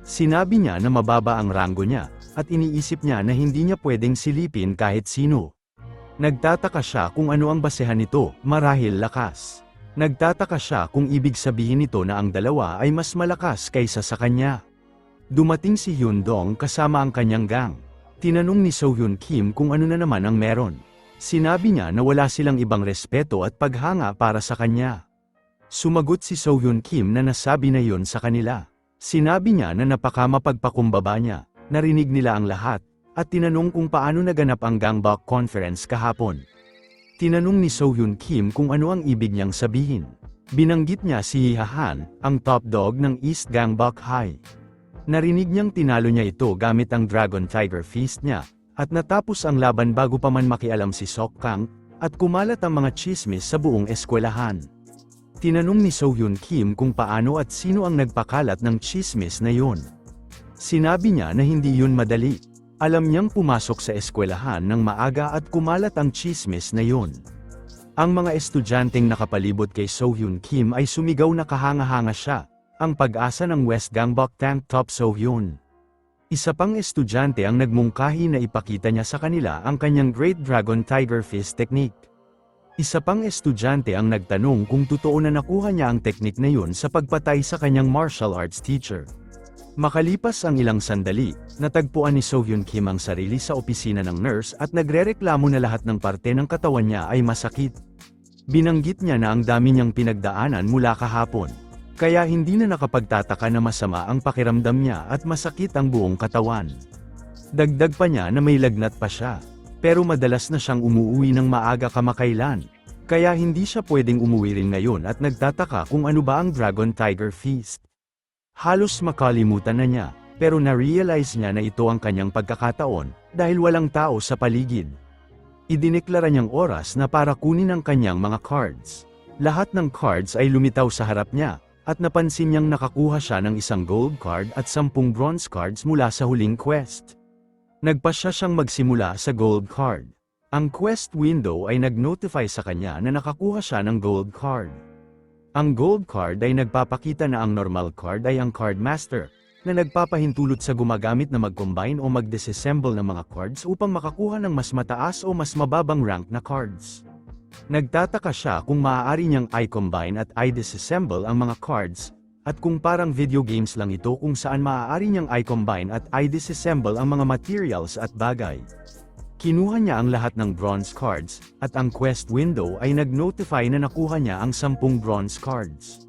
Sinabi niya na mababa ang ranggo niya, at iniisip niya na hindi niya pwedeng silipin kahit sino. Nagtataka siya kung ano ang basehan nito, marahil lakas. Nagtataka siya kung ibig sabihin nito na ang dalawa ay mas malakas kaysa sa kanya. Dumating si Hyun-dong kasama ang kanyang gang. Tinanong ni So-hyun Kim kung ano na naman ang meron. Sinabi niya na wala silang ibang respeto at paghanga para sa kanya. Sumagot si So-hyun Kim na nasabi na yon sa kanila. Sinabi niya na napakamapagpakumbaba niya, narinig nila ang lahat, at tinanong kung paano naganap ang Gangbuk Conference kahapon. Tinanong ni So-hyun Kim kung ano ang ibig niyang sabihin. Binanggit niya si Ha-han, ang top dog ng East Gangbuk High. Narinig niyang tinalo niya ito gamit ang Dragon Tiger Fist niya, at natapos ang laban bago pa man makialam si Sok Kang, at kumalat ang mga chismis sa buong eskwelahan. Tinanong ni So-hyun Kim kung paano at sino ang nagpakalat ng tsismis na yun. Sinabi niya na hindi yun madali. Alam niyang pumasok sa eskwelahan ng maaga at kumalat ang tsismis na yun. Ang mga estudyanteng nakapalibot kay So-hyun Kim ay sumigaw na kahanga-hanga siya, ang pag-asa ng West Gangbok Tank Top So-hyun. Isa pang estudyante ang nagmungkahi na ipakita niya sa kanila ang kanyang Great Dragon Tiger Fist technique. Isa pang estudyante ang nagtanong kung totoo na nakuha niya ang teknik na yun sa pagpatay sa kanyang martial arts teacher. Makalipas ang ilang sandali, natagpuan ni So-hyun Kim ang sarili sa opisina ng nurse at nagrereklamo na lahat ng parte ng katawan niya ay masakit. Binanggit niya na ang dami niyang pinagdaanan mula kahapon, kaya hindi na nakapagtataka na masama ang pakiramdam niya at masakit ang buong katawan. Dagdag pa niya na may lagnat pa siya. Pero madalas na siyang umuwi ng maaga kamakailan, kaya hindi siya pwedeng umuwi rin ngayon at nagtataka kung ano ba ang Dragon Tiger Feast. Halos makalimutan na niya, pero na-realize niya na ito ang kanyang pagkakataon, dahil walang tao sa paligid. Idineklara niyang oras na para kunin ang kanyang mga cards. Lahat ng cards ay lumitaw sa harap niya, at napansin niyang nakakuha siya ng isang gold card at 10 bronze cards mula sa huling quest. Nagpasya siyang magsimula sa gold card. Ang quest window ay nag-notify sa kanya na nakakuha siya ng gold card. Ang gold card ay nagpapakita na ang normal card ay ang card master, na nagpapahintulot sa gumagamit na mag-combine o mag-disassemble ng mga cards upang makakuha ng mas mataas o mas mababang rank na cards. Nagtataka siya kung maaari niyang i-combine at i-disassemble ang mga cards, at kung parang video games lang ito kung saan maaari niyang i-combine at i-disassemble ang mga materials at bagay. Kinuha niya ang lahat ng bronze cards, at ang quest window ay nag-notify na nakuha niya ang 10 bronze cards.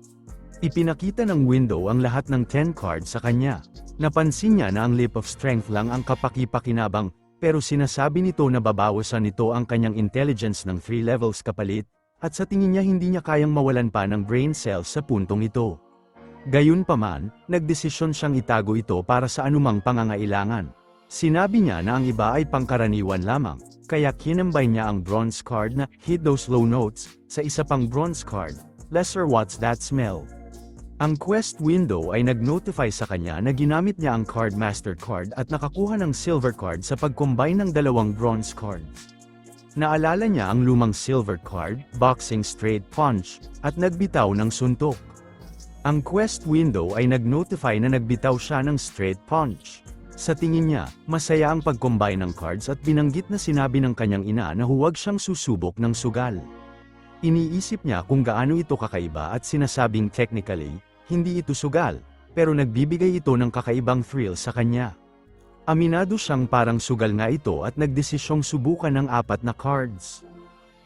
Ipinakita ng window ang lahat ng 10 cards sa kanya. Napansin niya na ang Leap of Strength lang ang kapaki-pakinabang, pero sinasabi nito na babawasan nito ang kanyang intelligence ng 3 levels kapalit, at sa tingin niya hindi niya kayang mawalan pa ng brain cells sa puntong ito. Gayunpaman, nagdesisyon siyang itago ito para sa anumang pangangailangan. Sinabi niya na ang iba ay pangkaraniwan lamang, kaya kinambay niya ang bronze card na Hit Those Low Notes sa isa pang bronze card, Lesser What's That Smell. Ang quest window ay nag-notify sa kanya na ginamit niya ang card master card at nakakuha ng silver card sa pag-combine ng dalawang bronze cards. Naalala niya ang lumang silver card, Boxing Straight Punch, at nagbitaw ng suntok. Ang quest window ay nag-notify na nagbitaw siya ng straight punch. Sa tingin niya, masaya ang pag-combine ng cards at binanggit na sinabi ng kanyang ina na huwag siyang susubok ng sugal. Iniisip niya kung gaano ito kakaiba at sinasabing technically, hindi ito sugal, pero nagbibigay ito ng kakaibang thrill sa kanya. Aminado siyang parang sugal nga ito at nagdesisyong subukan ng 4 na cards.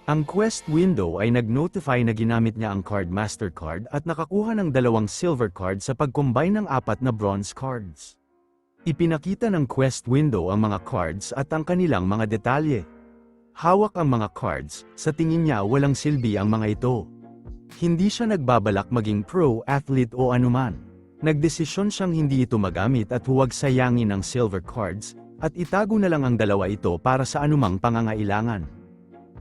Ang quest window ay nag-notify na ginamit niya ang card master card at nakakuha ng 2 silver card sa pag-combine ng 4 na bronze cards. Ipinakita ng quest window ang mga cards at ang kanilang mga detalye. Hawak ang mga cards, sa tingin niya walang silbi ang mga ito. Hindi siya nagbabalak maging pro athlete o anuman. Nagdesisyon siyang hindi ito magamit at huwag sayangin ang silver cards, at itago na lang ang 2 ito para sa anumang pangangailangan.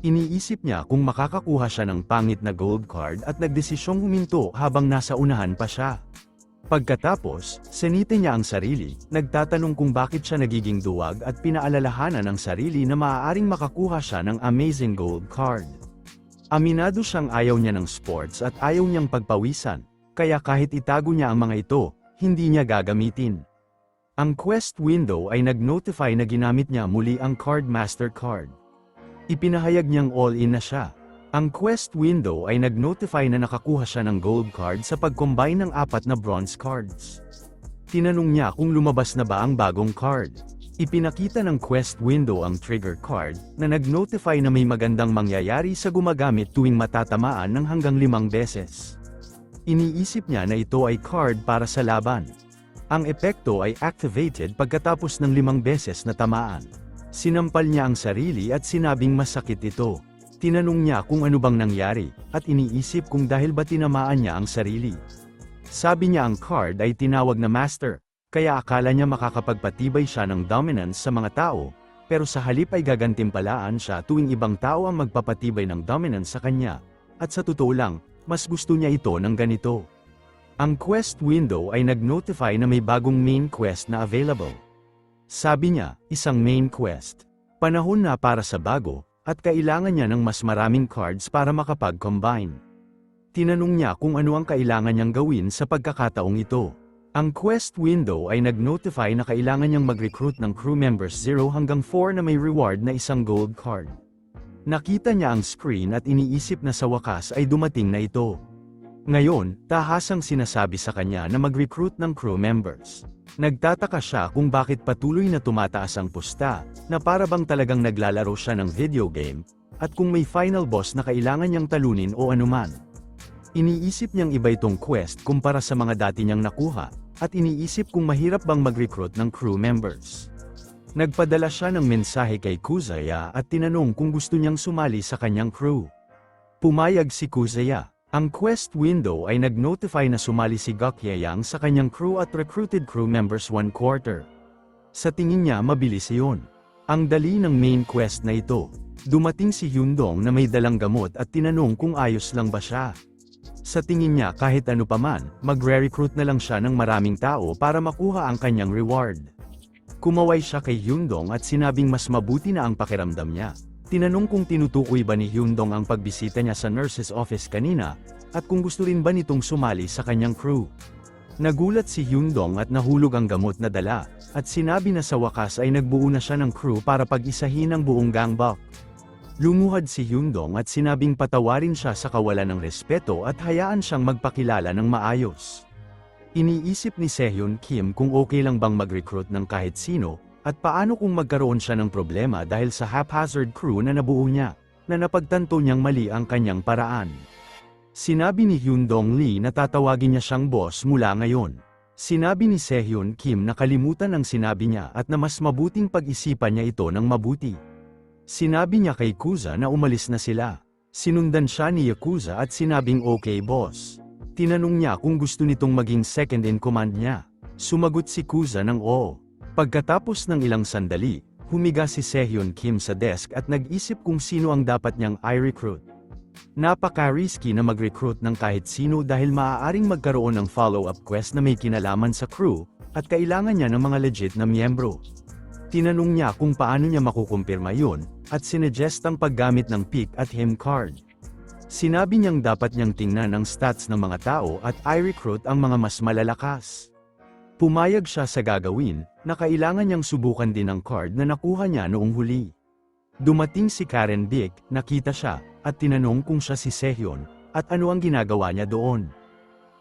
Iniisip niya kung makakakuha siya ng pangit na gold card at nagdesisyong huminto habang nasa unahan pa siya. Pagkatapos, sinite niya ang sarili, nagtatanong kung bakit siya nagiging duwag at pinaalalahanan ang sarili na maaaring makakuha siya ng amazing gold card. Aminado siyang ayaw niya ng sports at ayaw niyang pagpawisan, kaya kahit itago niya ang mga ito, hindi niya gagamitin. Ang quest window ay nag-notify na ginamit niya muli ang card master card. Ipinahayag niyang all-in na siya. Ang quest window ay nag-notify na nakakuha siya ng gold card sa pag-combine ng 4 na bronze cards. Tinanong niya kung lumabas na ba ang bagong card. Ipinakita ng quest window ang trigger card, na nag-notify na may magandang mangyayari sa gumagamit tuwing matatamaan ng hanggang 5 beses. Iniisip niya na ito ay card para sa laban. Ang epekto ay activated pagkatapos ng 5 beses na tamaan. Sinampal niya ang sarili at sinabing masakit ito. Tinanong niya kung ano bang nangyari, at iniisip kung dahil ba tinamaan niya ang sarili. Sabi niya ang card ay tinawag na master, kaya akala niya makakapagpatibay siya ng dominance sa mga tao, pero sa halip ay gagantimpalaan siya tuwing ibang tao ang magpapatibay ng dominance sa kanya. At sa totoo lang, mas gusto niya ito ng ganito. Ang quest window ay nag-notify na may bagong main quest na available. Sabi niya, isang main quest. Panahon na para sa bago, at kailangan niya ng mas maraming cards para makapag-combine. Tinanong niya kung ano ang kailangan niyang gawin sa pagkakataong ito. Ang quest window ay nag-notify na kailangan niyang mag-recruit ng crew members 0 hanggang 4 na may reward na isang gold card. Nakita niya ang screen at iniisip na sa wakas ay dumating na ito. Ngayon, tahasang sinasabi sa kanya na mag-recruit ng crew members. Nagtataka siya kung bakit patuloy na tumataas ang pusta, na para bang talagang naglalaro siya ng video game, at kung may final boss na kailangan niyang talunin o anuman. Iniisip niyang iba itong quest kumpara sa mga dati niyang nakuha, at iniisip kung mahirap bang mag-recruit ng crew members. Nagpadala siya ng mensahe kay Kuzuya at tinanong kung gusto niyang sumali sa kanyang crew. Pumayag si Kuzuya. Ang quest window ay nag-notify na sumali si Gakyayang sa kanyang crew at recruited crew members 1/4. Sa tingin niya mabilis iyon. Ang dali ng main quest na ito. Dumating si Hyundong na may dalang gamot at tinanong kung ayos lang ba siya. Sa tingin niya kahit ano paman, magre-recruit na lang siya ng maraming tao para makuha ang kanyang reward. Kumaway siya kay Hyundong at sinabing mas mabuti na ang pakiramdam niya. Tinanong kung tinutukoy ba ni Hyundong ang pagbisita niya sa nurse's office kanina, at kung gusto rin ba nitong sumali sa kanyang crew. Nagulat si Hyundong at nahulog ang gamot na dala, at sinabi na sa wakas ay nagbuo na siya ng crew para pag-isahin ang buong gangbang. Lumuhad si Hyundong at sinabing patawarin siya sa kawalan ng respeto at hayaan siyang magpakilala ng maayos. Iniisip ni Sehyon Kim kung okay lang bang mag-recruit ng kahit sino, at paano kung magkaroon siya ng problema dahil sa haphazard crew na nabuo niya, na napagtanto niyang mali ang kanyang paraan. Sinabi ni Hyundong Lee na tatawagin niya siyang boss mula ngayon. Sinabi ni Sehyon Kim na kalimutan ang sinabi niya at na mas mabuting pag-isipan niya ito ng mabuti. Sinabi niya kay Kuza na umalis na sila. Sinundan siya ni Yakuza at sinabing okay boss. Tinanong niya kung gusto nitong maging second in command niya. Sumagot si Kuza ng oo. Pagkatapos ng ilang sandali, humiga si Sehyon Kim sa desk at nag-isip kung sino ang dapat niyang i-recruit. Napaka-risky na mag-recruit ng kahit sino dahil maaaring magkaroon ng follow-up quest na may kinalaman sa crew, at kailangan niya ng mga legit na miyembro. Tinanong niya kung paano niya makukumpirma yun, at sinuggest ang paggamit ng pick at him card. Sinabi niyang dapat niyang tingnan ang stats ng mga tao at i-recruit ang mga mas malalakas. Pumayag siya sa gagawin, na kailangan niyang subukan din ang card na nakuha niya noong huli. Dumating si Karen Bick, nakita siya, at tinanong kung siya si Sehyon, at ano ang ginagawa niya doon.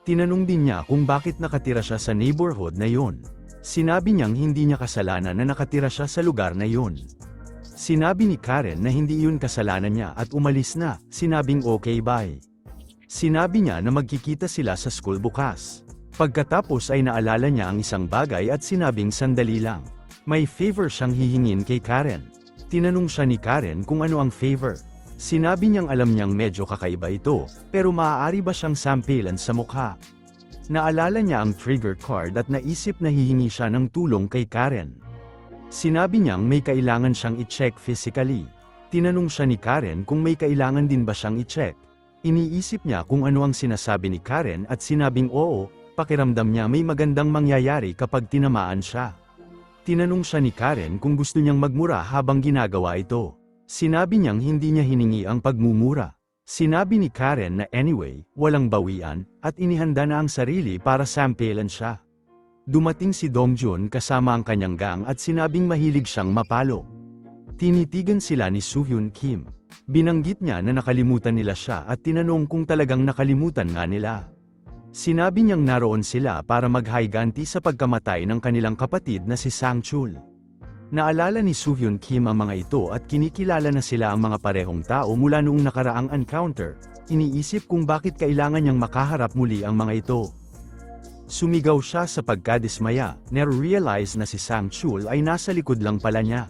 Tinanong din niya kung bakit nakatira siya sa neighborhood na yun. Sinabi niyang hindi niya kasalanan na nakatira siya sa lugar na yun. Sinabi ni Karen na hindi yun kasalanan niya at umalis na, sinabing okay bye. Sinabi niya na magkikita sila sa school bukas. Pagkatapos ay naalala niya ang isang bagay at sinabing sandali lang. May favor siyang hihingin kay Karen. Tinanong siya ni Karen kung ano ang favor. Sinabi niyang alam niyang medyo kakaiba ito, pero maaari ba siyang sampilan sa mukha? Naalala niya ang trigger card at naisip na hihingi siya ng tulong kay Karen. Sinabi niyang may kailangan siyang i-check physically. Tinanong siya ni Karen kung may kailangan din ba siyang i-check. Iniisip niya kung ano ang sinasabi ni Karen at sinabing oo, pakiramdam niya may magandang mangyayari kapag tinamaan siya. Tinanong siya ni Karen kung gusto niyang magmura habang ginagawa ito. Sinabi niyang hindi niya hiningi ang pagmumura. Sinabi ni Karen na anyway, walang bawian, at inihanda na ang sarili para sampelan siya. Dumating si Dongjun kasama ang kanyang gang at sinabing mahilig siyang mapalo. Tinitigan sila ni Soohyun Kim. Binanggit niya na nakalimutan nila siya at tinanong kung talagang nakalimutan nga nila. Sinabi niyang naroon sila para maghayganti sa pagkamatay ng kanilang kapatid na si Sang-chul. Naalala ni Soohyun Kim ang mga ito at kinikilala na sila ang mga parehong tao mula noong nakaraang encounter. Iniisip kung bakit kailangan niyang makaharap muli ang mga ito. Sumigaw siya sa pagkadismaya, na-realize na si Sang-chul ay nasa likod lang pala niya.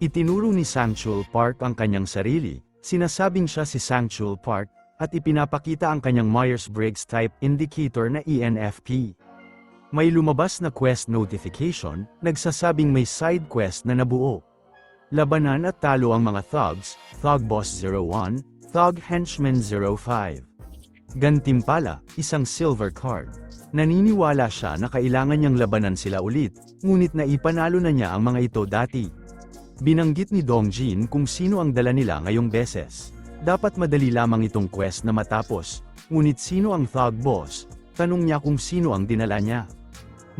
Itinuro ni Sang-chul Park ang kanyang sarili, sinasabing siya si Sang-chul Park, at ipinapakita ang kanyang Myers-Briggs type indicator na ENFP. May lumabas na quest notification, nagsasabing may side quest na nabuo. Labanan at talo ang mga thugs, Thug Boss 01, Thug Henchman 05. Gantimpala, isang silver card. Naniniwala siya na kailangan niyang labanan sila ulit, ngunit naipanalo na niya ang mga ito dati. Binanggit ni Dongjin kung sino ang dala nila ngayong beses. Dapat madali lamang itong quest na matapos, ngunit sino ang thug boss? Tanong niya kung sino ang dinala niya.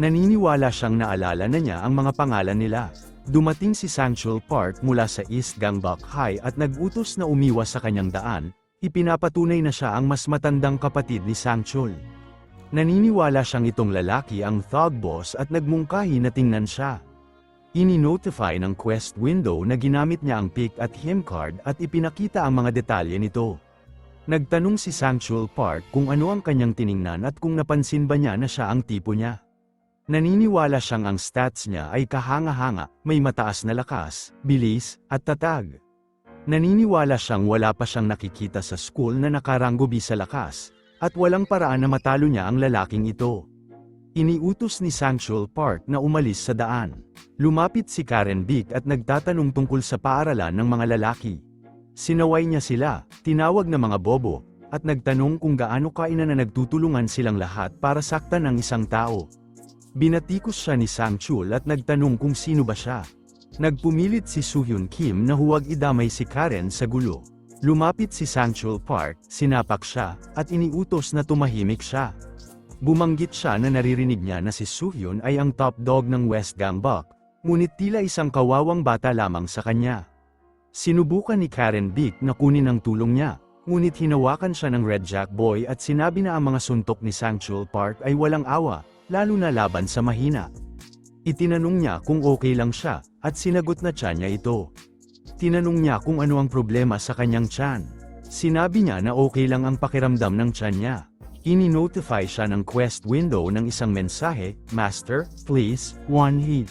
Naniniwala siyang naalala na niya ang mga pangalan nila. Dumating si Sangchul Park mula sa East Gangbuk High at nag-utos na umiwas sa kanyang daan, ipinapatunay na siya ang mas matandang kapatid ni Sangchul. Naniniwala siyang itong lalaki ang thug boss at nagmungkahi na tingnan siya. Ini-notify ng quest window na ginamit niya ang pick at him card at ipinakita ang mga detalye nito. Nagtanong si Sangchul Park kung ano ang kanyang tiningnan at kung napansin ba niya na siya ang tipo niya. Naniniwala siyang ang stats niya ay kahanga-hanga, may mataas na lakas, bilis, at tatag. Naniniwala siyang wala pa siyang nakikita sa school na nakaranggobi sa lakas, at walang paraan na matalo niya ang lalaking ito. Iniutos ni Sangchul Park na umalis sa daan. Lumapit si Karen Bick at nagtatanong tungkol sa paaralan ng mga lalaki. Sinaway niya sila, tinawag na mga bobo, at nagtanong kung gaano kainan na nagtutulungan silang lahat para saktan ang isang tao. Binatikos siya ni Sangchul at nagtanong kung sino ba siya. Nagpumilit si Soohyun Kim na huwag idamay si Karen sa gulo. Lumapit si Sangchul Park, sinapak siya, at iniutos na tumahimik siya. Bumanggit siya na naririnig niya na si Soohyun ay ang top dog ng West Gangbuk, ngunit tila isang kawawang bata lamang sa kanya. Sinubukan ni Karen Bick na kunin ang tulong niya, ngunit hinawakan siya ng Red Jack Boy at sinabi na ang mga suntok ni Sangchul Park ay walang awa, lalo na laban sa mahina. Itinanong niya kung okay lang siya, at sinagot na tiyan niya ito. Tinanong niya kung ano ang problema sa kanyang tiyan. Sinabi niya na okay lang ang pakiramdam ng tiyan niya. Ini-notify siya ng quest window ng isang mensahe, "Master, please, one hit."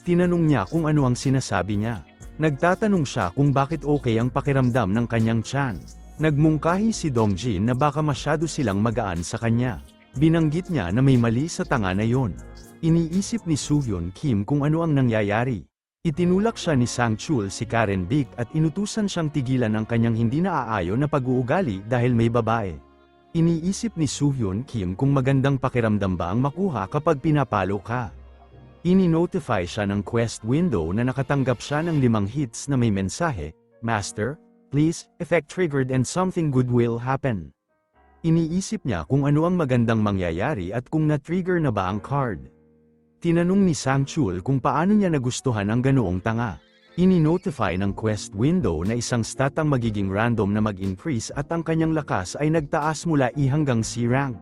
Tinanong niya kung ano ang sinasabi niya. Nagtatanong siya kung bakit okay ang pakiramdam ng kanyang tiyan. Nagmungkahi si Dongjin na baka masyado silang magaan sa kanya. Binanggit niya na may mali sa tanga na yon. Iniisip ni Soohyun Kim kung ano ang nangyayari. Itinulak siya ni Sangchul si Karen Bick at inutusan siyang tigilan ang kanyang hindi naaayon na pag-uugali dahil may babae. Iniisip ni Soohyun Kim kung magandang pakiramdam ba ang makuha kapag pinapalo ka. Ini-notify siya ng quest window na nakatanggap siya ng 5 hits na may mensahe, "Master, please, effect triggered and something good will happen." Iniisip niya kung ano ang magandang mangyayari at kung na-trigger na ba ang card. Tinanong ni Sangchul kung paano niya nagustuhan ang ganoong tanga. Ini-notify ng quest window na isang stat ang magiging random na mag-increase at ang kanyang lakas ay nagtaas mula E hanggang C rank.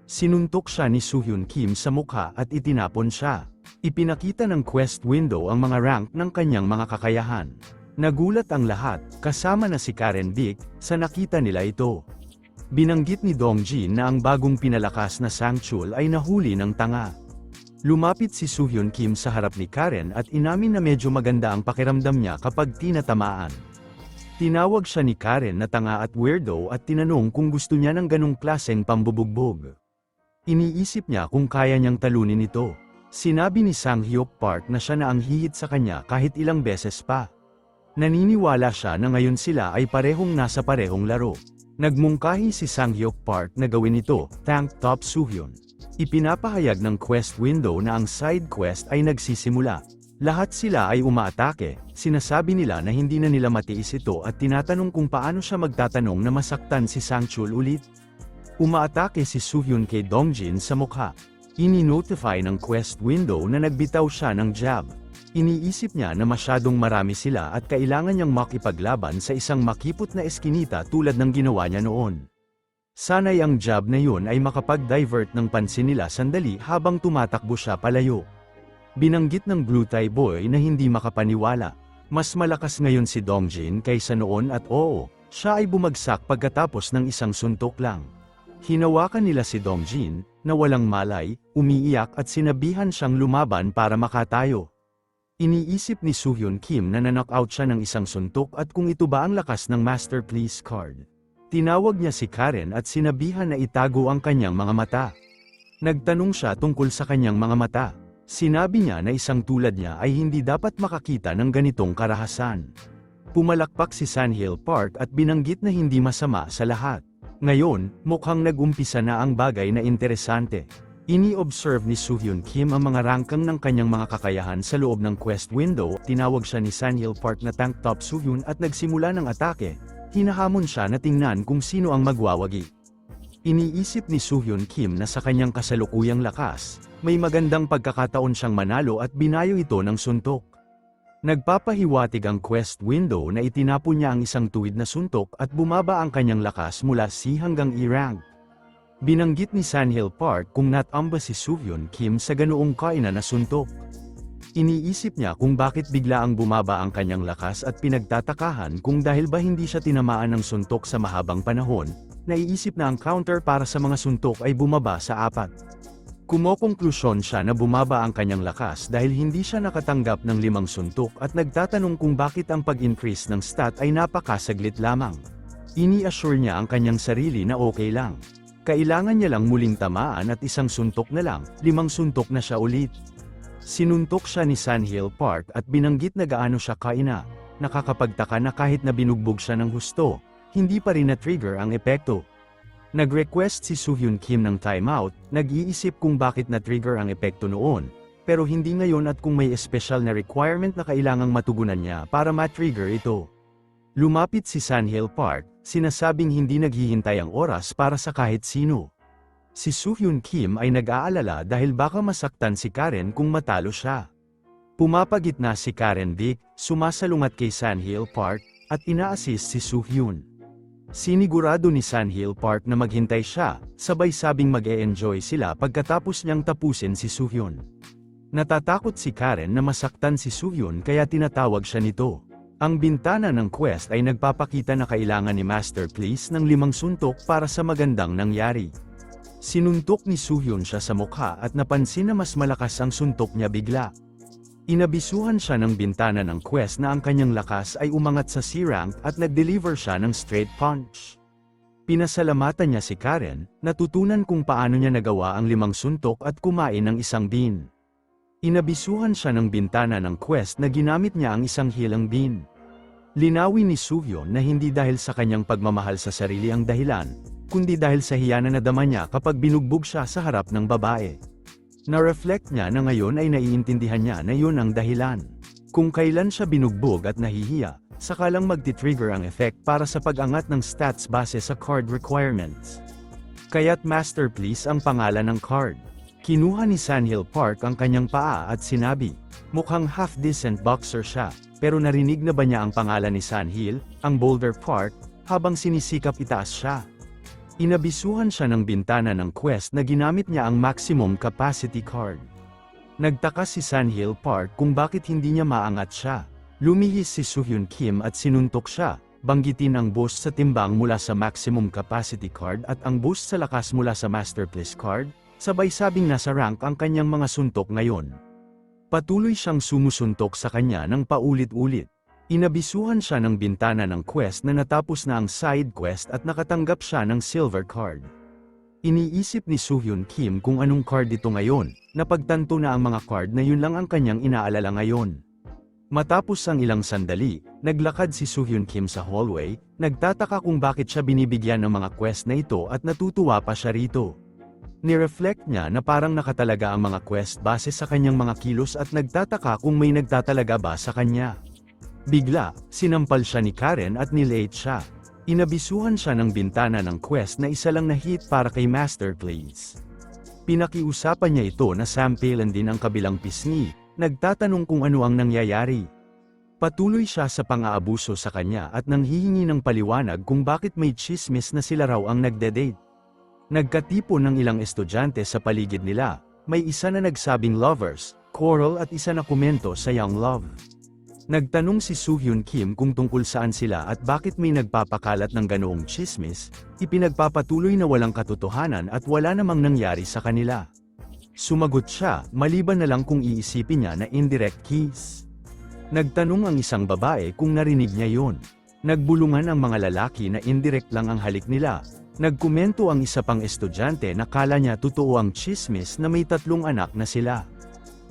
Sinuntok siya ni Soohyun Kim sa mukha at itinapon siya. Ipinakita ng quest window ang mga rank ng kanyang mga kakayahan. Nagulat ang lahat, kasama na si Karen Bick, sa nakita nila ito. Binanggit ni Dongjin na ang bagong pinalakas na Sangchul ay nahuli ng tanga. Lumapit si Soohyun Kim sa harap ni Karen at inamin na medyo maganda ang pakiramdam niya kapag tinatamaan. Tinawag siya ni Karen na tanga at weirdo at tinanong kung gusto niya ng ganong klaseng pambubugbog. Iniisip niya kung kaya niyang talunin ito. Sinabi ni Sanghyuk Park na siya na ang hihit sa kanya kahit ilang beses pa. Naniniwala siya na ngayon sila ay parehong nasa parehong laro. Nagmungkahi si Sanghyuk Park na gawin ito, thank Top Soohyun. Ipinapahayag ng quest window na ang side quest ay nagsisimula. Lahat sila ay umaatake, sinasabi nila na hindi na nila matiis ito at tinatanong kung paano siya magtatanong na masaktan si Sangchul ulit. Umaatake si Soohyun kay Dongjin sa mukha. Ini-notify ng quest window na nagbitaw siya ng jab. Iniisip niya na masyadong marami sila at kailangan niyang makipaglaban sa isang makipot na eskinita tulad ng ginawa niya noon. Sana'y ang jab na yun ay makapag-divert ng pansin nila sandali habang tumatakbo siya palayo. Binanggit ng Blue Tie Boy na hindi makapaniwala. Mas malakas ngayon si Dongjin kaysa noon at oo, siya ay bumagsak pagkatapos ng isang suntok lang. Hinawakan nila si Dongjin, na walang malay, umiiyak at sinabihan siyang lumaban para makatayo. Iniisip ni Soohyun Kim na na-knockout siya ng isang suntok at kung ito ba ang lakas ng Master Please card. Tinawag niya si Karen at sinabihan na itago ang kanyang mga mata. Nagtanong siya tungkol sa kanyang mga mata. Sinabi niya na isang tulad niya ay hindi dapat makakita ng ganitong karahasan. Pumalakpak si Sanghyuk Park at binanggit na hindi masama sa lahat. Ngayon, mukhang nag-umpisa na ang bagay na interesante. Ini-observe ni Soohyun Kim ang mga rangkang ng kanyang mga kakayahan sa loob ng quest window. Tinawag siya ni Sanhil Park na Tank Top Soohyun at nagsimula ng atake. Hinahamon siya na tingnan kung sino ang magwawagi. Iniisip ni Soohyun Kim na sa kanyang kasalukuyang lakas, may magandang pagkakataon siyang manalo at binayo ito ng suntok. Nagpapahiwatig ang quest window na itinapon niya ang isang tuwid na suntok at bumaba ang kanyang lakas mula C hanggang E rank. Binanggit ni Sanhil Park kung natamba si Soohyun Kim sa ganoong kaina na suntok. Iniisip niya kung bakit biglaang bumaba ang kanyang lakas at pinagtatakahan kung dahil ba hindi siya tinamaan ng suntok sa mahabang panahon. Naiisip na ang counter para sa mga suntok ay bumaba sa 4. Kumokonklusyon siya na bumaba ang kanyang lakas dahil hindi siya nakatanggap ng 5 suntok at nagtatanong kung bakit ang pag-increase ng stat ay napakasaglit lamang. Ini-assure niya ang kanyang sarili na okay lang. Kailangan niya lang muling tamaan at isang suntok na lang, 5 suntok na siya ulit. Sinuntok siya ni Sanhil Park at binanggit na gaano siya kaina. Nakakapagtaka na kahit na binugbog siya ng husto, hindi pa rin na-trigger ang epekto. Nag-request si Soohyun Kim ng timeout, nag-iisip kung bakit na-trigger ang epekto noon, pero hindi ngayon at kung may espesyal na requirement na kailangang matugunan niya para ma-trigger ito. Lumapit si Sanhil Park, sinasabing hindi naghihintay ang oras para sa kahit sino. Si Soohyun Kim ay nag-aalala dahil baka masaktan si Karen kung matalo siya. Pumapagitna si Karen Vic, sumasalungat kay Sanhil Park, at ina-assist si Soohyun. Sinigurado ni Sanhil Park na maghintay siya, sabay sabing mag-e-enjoy sila pagkatapos niyang tapusin si Soohyun. Natatakot si Karen na masaktan si Soohyun kaya tinatawag siya nito. Ang bintana ng quest ay nagpapakita na kailangan ni Master Please ng 5 suntok para sa magandang nangyari. Sinuntok ni Soohyun siya sa mukha at napansin na mas malakas ang suntok niya bigla. Inabisuhan siya ng bintana ng quest na ang kanyang lakas ay umangat sa C-rank at nag-deliver siya ng straight punch. Pinasalamatan niya si Karen, natutunan kung paano niya nagawa ang 5 suntok at kumain ng isang bean. Inabisuhan siya ng bintana ng quest na ginamit niya ang isang hilang bean. Linawin ni Soohyun na hindi dahil sa kanyang pagmamahal sa sarili ang dahilan, kundi dahil sa hiya na nadama niya kapag binugbog siya sa harap ng babae. Na-reflect niya na ngayon ay naiintindihan niya na yun ang dahilan. Kung kailan siya binugbog at nahihiya, saka lang magti-trigger ang effect para sa pag-angat ng stats base sa card requirements. Kaya't Master Please ang pangalan ng card. Kinuha ni Sanhil Park ang kanyang paa at sinabi, mukhang half-decent boxer siya, pero narinig na ba niya ang pangalan ni Sanhil, ang Boulder Park, habang sinisikap itaas siya? Inabisuhan siya ng bintana ng quest na ginamit niya ang maximum capacity card. Nagtaka si Sanhil Park kung bakit hindi niya maangat siya. Lumihis si Soohyun Kim at sinuntok siya, banggitin ang boost sa timbang mula sa maximum capacity card at ang boost sa lakas mula sa Master Please card, sabay sabing nasa rank ang kanyang mga suntok ngayon. Patuloy siyang sumusuntok sa kanya ng paulit-ulit. Inabisuhan siya ng bintana ng quest na natapos na ang side quest at nakatanggap siya ng silver card. Iniisip ni Soohyun Kim kung anong card ito ngayon, napagtanto na ang mga card na yun lang ang kanyang inaalala ngayon. Matapos ang ilang sandali, naglakad si Soohyun Kim sa hallway, nagtataka kung bakit siya binibigyan ng mga quest na ito at natutuwa pa siya rito. Ni-reflect niya na parang nakatalaga ang mga quest base sa kanyang mga kilos at nagtataka kung may nagtatalaga ba sa kanya. Bigla, sinampal siya ni Karen at nilate siya. Inabisuhan siya ng bintana ng quest na isa lang na hit para kay Master Please. Pinakiusapan niya ito na sampalan din ang kabilang pisngi, nagtatanong kung ano ang nangyayari. Patuloy siya sa pang-aabuso sa kanya at nanghihingi ng paliwanag kung bakit may chismis na sila raw ang nagde-date. Nagkatipo ng ilang estudyante sa paligid nila, may isa na nagsabing lovers, quarrel at isa na komento sa young love. Nagtanong si Soohyun Kim kung tungkol saan sila at bakit may nagpapakalat ng ganoong chismis, ipinagpapatuloy na walang katotohanan at wala namang nangyari sa kanila. Sumagot siya, maliban na lang kung iisipin niya na indirect kiss. Nagtanong ang isang babae kung narinig niya yon. Nagbulungan ang mga lalaki na indirect lang ang halik nila. Nagkomento ang isa pang estudyante na kala niya totoo ang chismis na may 3 anak na sila.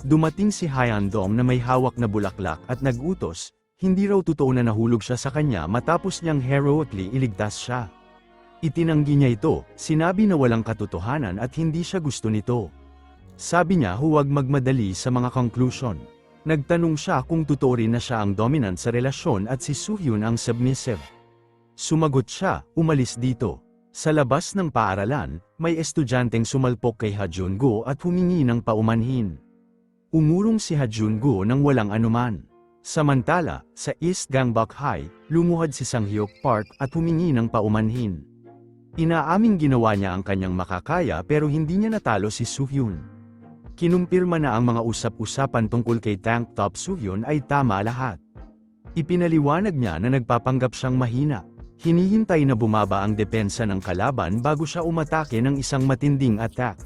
Dumating si Hyundong na may hawak na bulaklak at nag-utos, hindi raw totoo na nahulog siya sa kanya matapos niyang heroically iligtas siya. Itinanggi niya ito, sinabi na walang katotohanan at hindi siya gusto nito. Sabi niya huwag magmadali sa mga conclusion. Nagtanong siya kung totoo rin na siya ang dominant sa relasyon at si Soo-hyun ang submissive. Sumagot siya, umalis dito. Sa labas ng paaralan, may estudyanteng sumalpok kay Ha-jun-gu at humingi ng paumanhin. Umurong si Ha-jun-gu nang walang anuman. Samantala, sa East Gangbuk High, lumuhad si Sang-hyuk Park at humingi ng paumanhin. Inaaming ginawa niya ang kanyang makakaya pero hindi niya natalo si Soo-hyun. Kinumpirma na ang mga usap-usapan tungkol kay Tank Top Soo-hyun ay tama lahat. Ipinaliwanag niya na nagpapanggap siyang mahina. Hinihintay na bumaba ang depensa ng kalaban bago siya umatake ng isang matinding attack.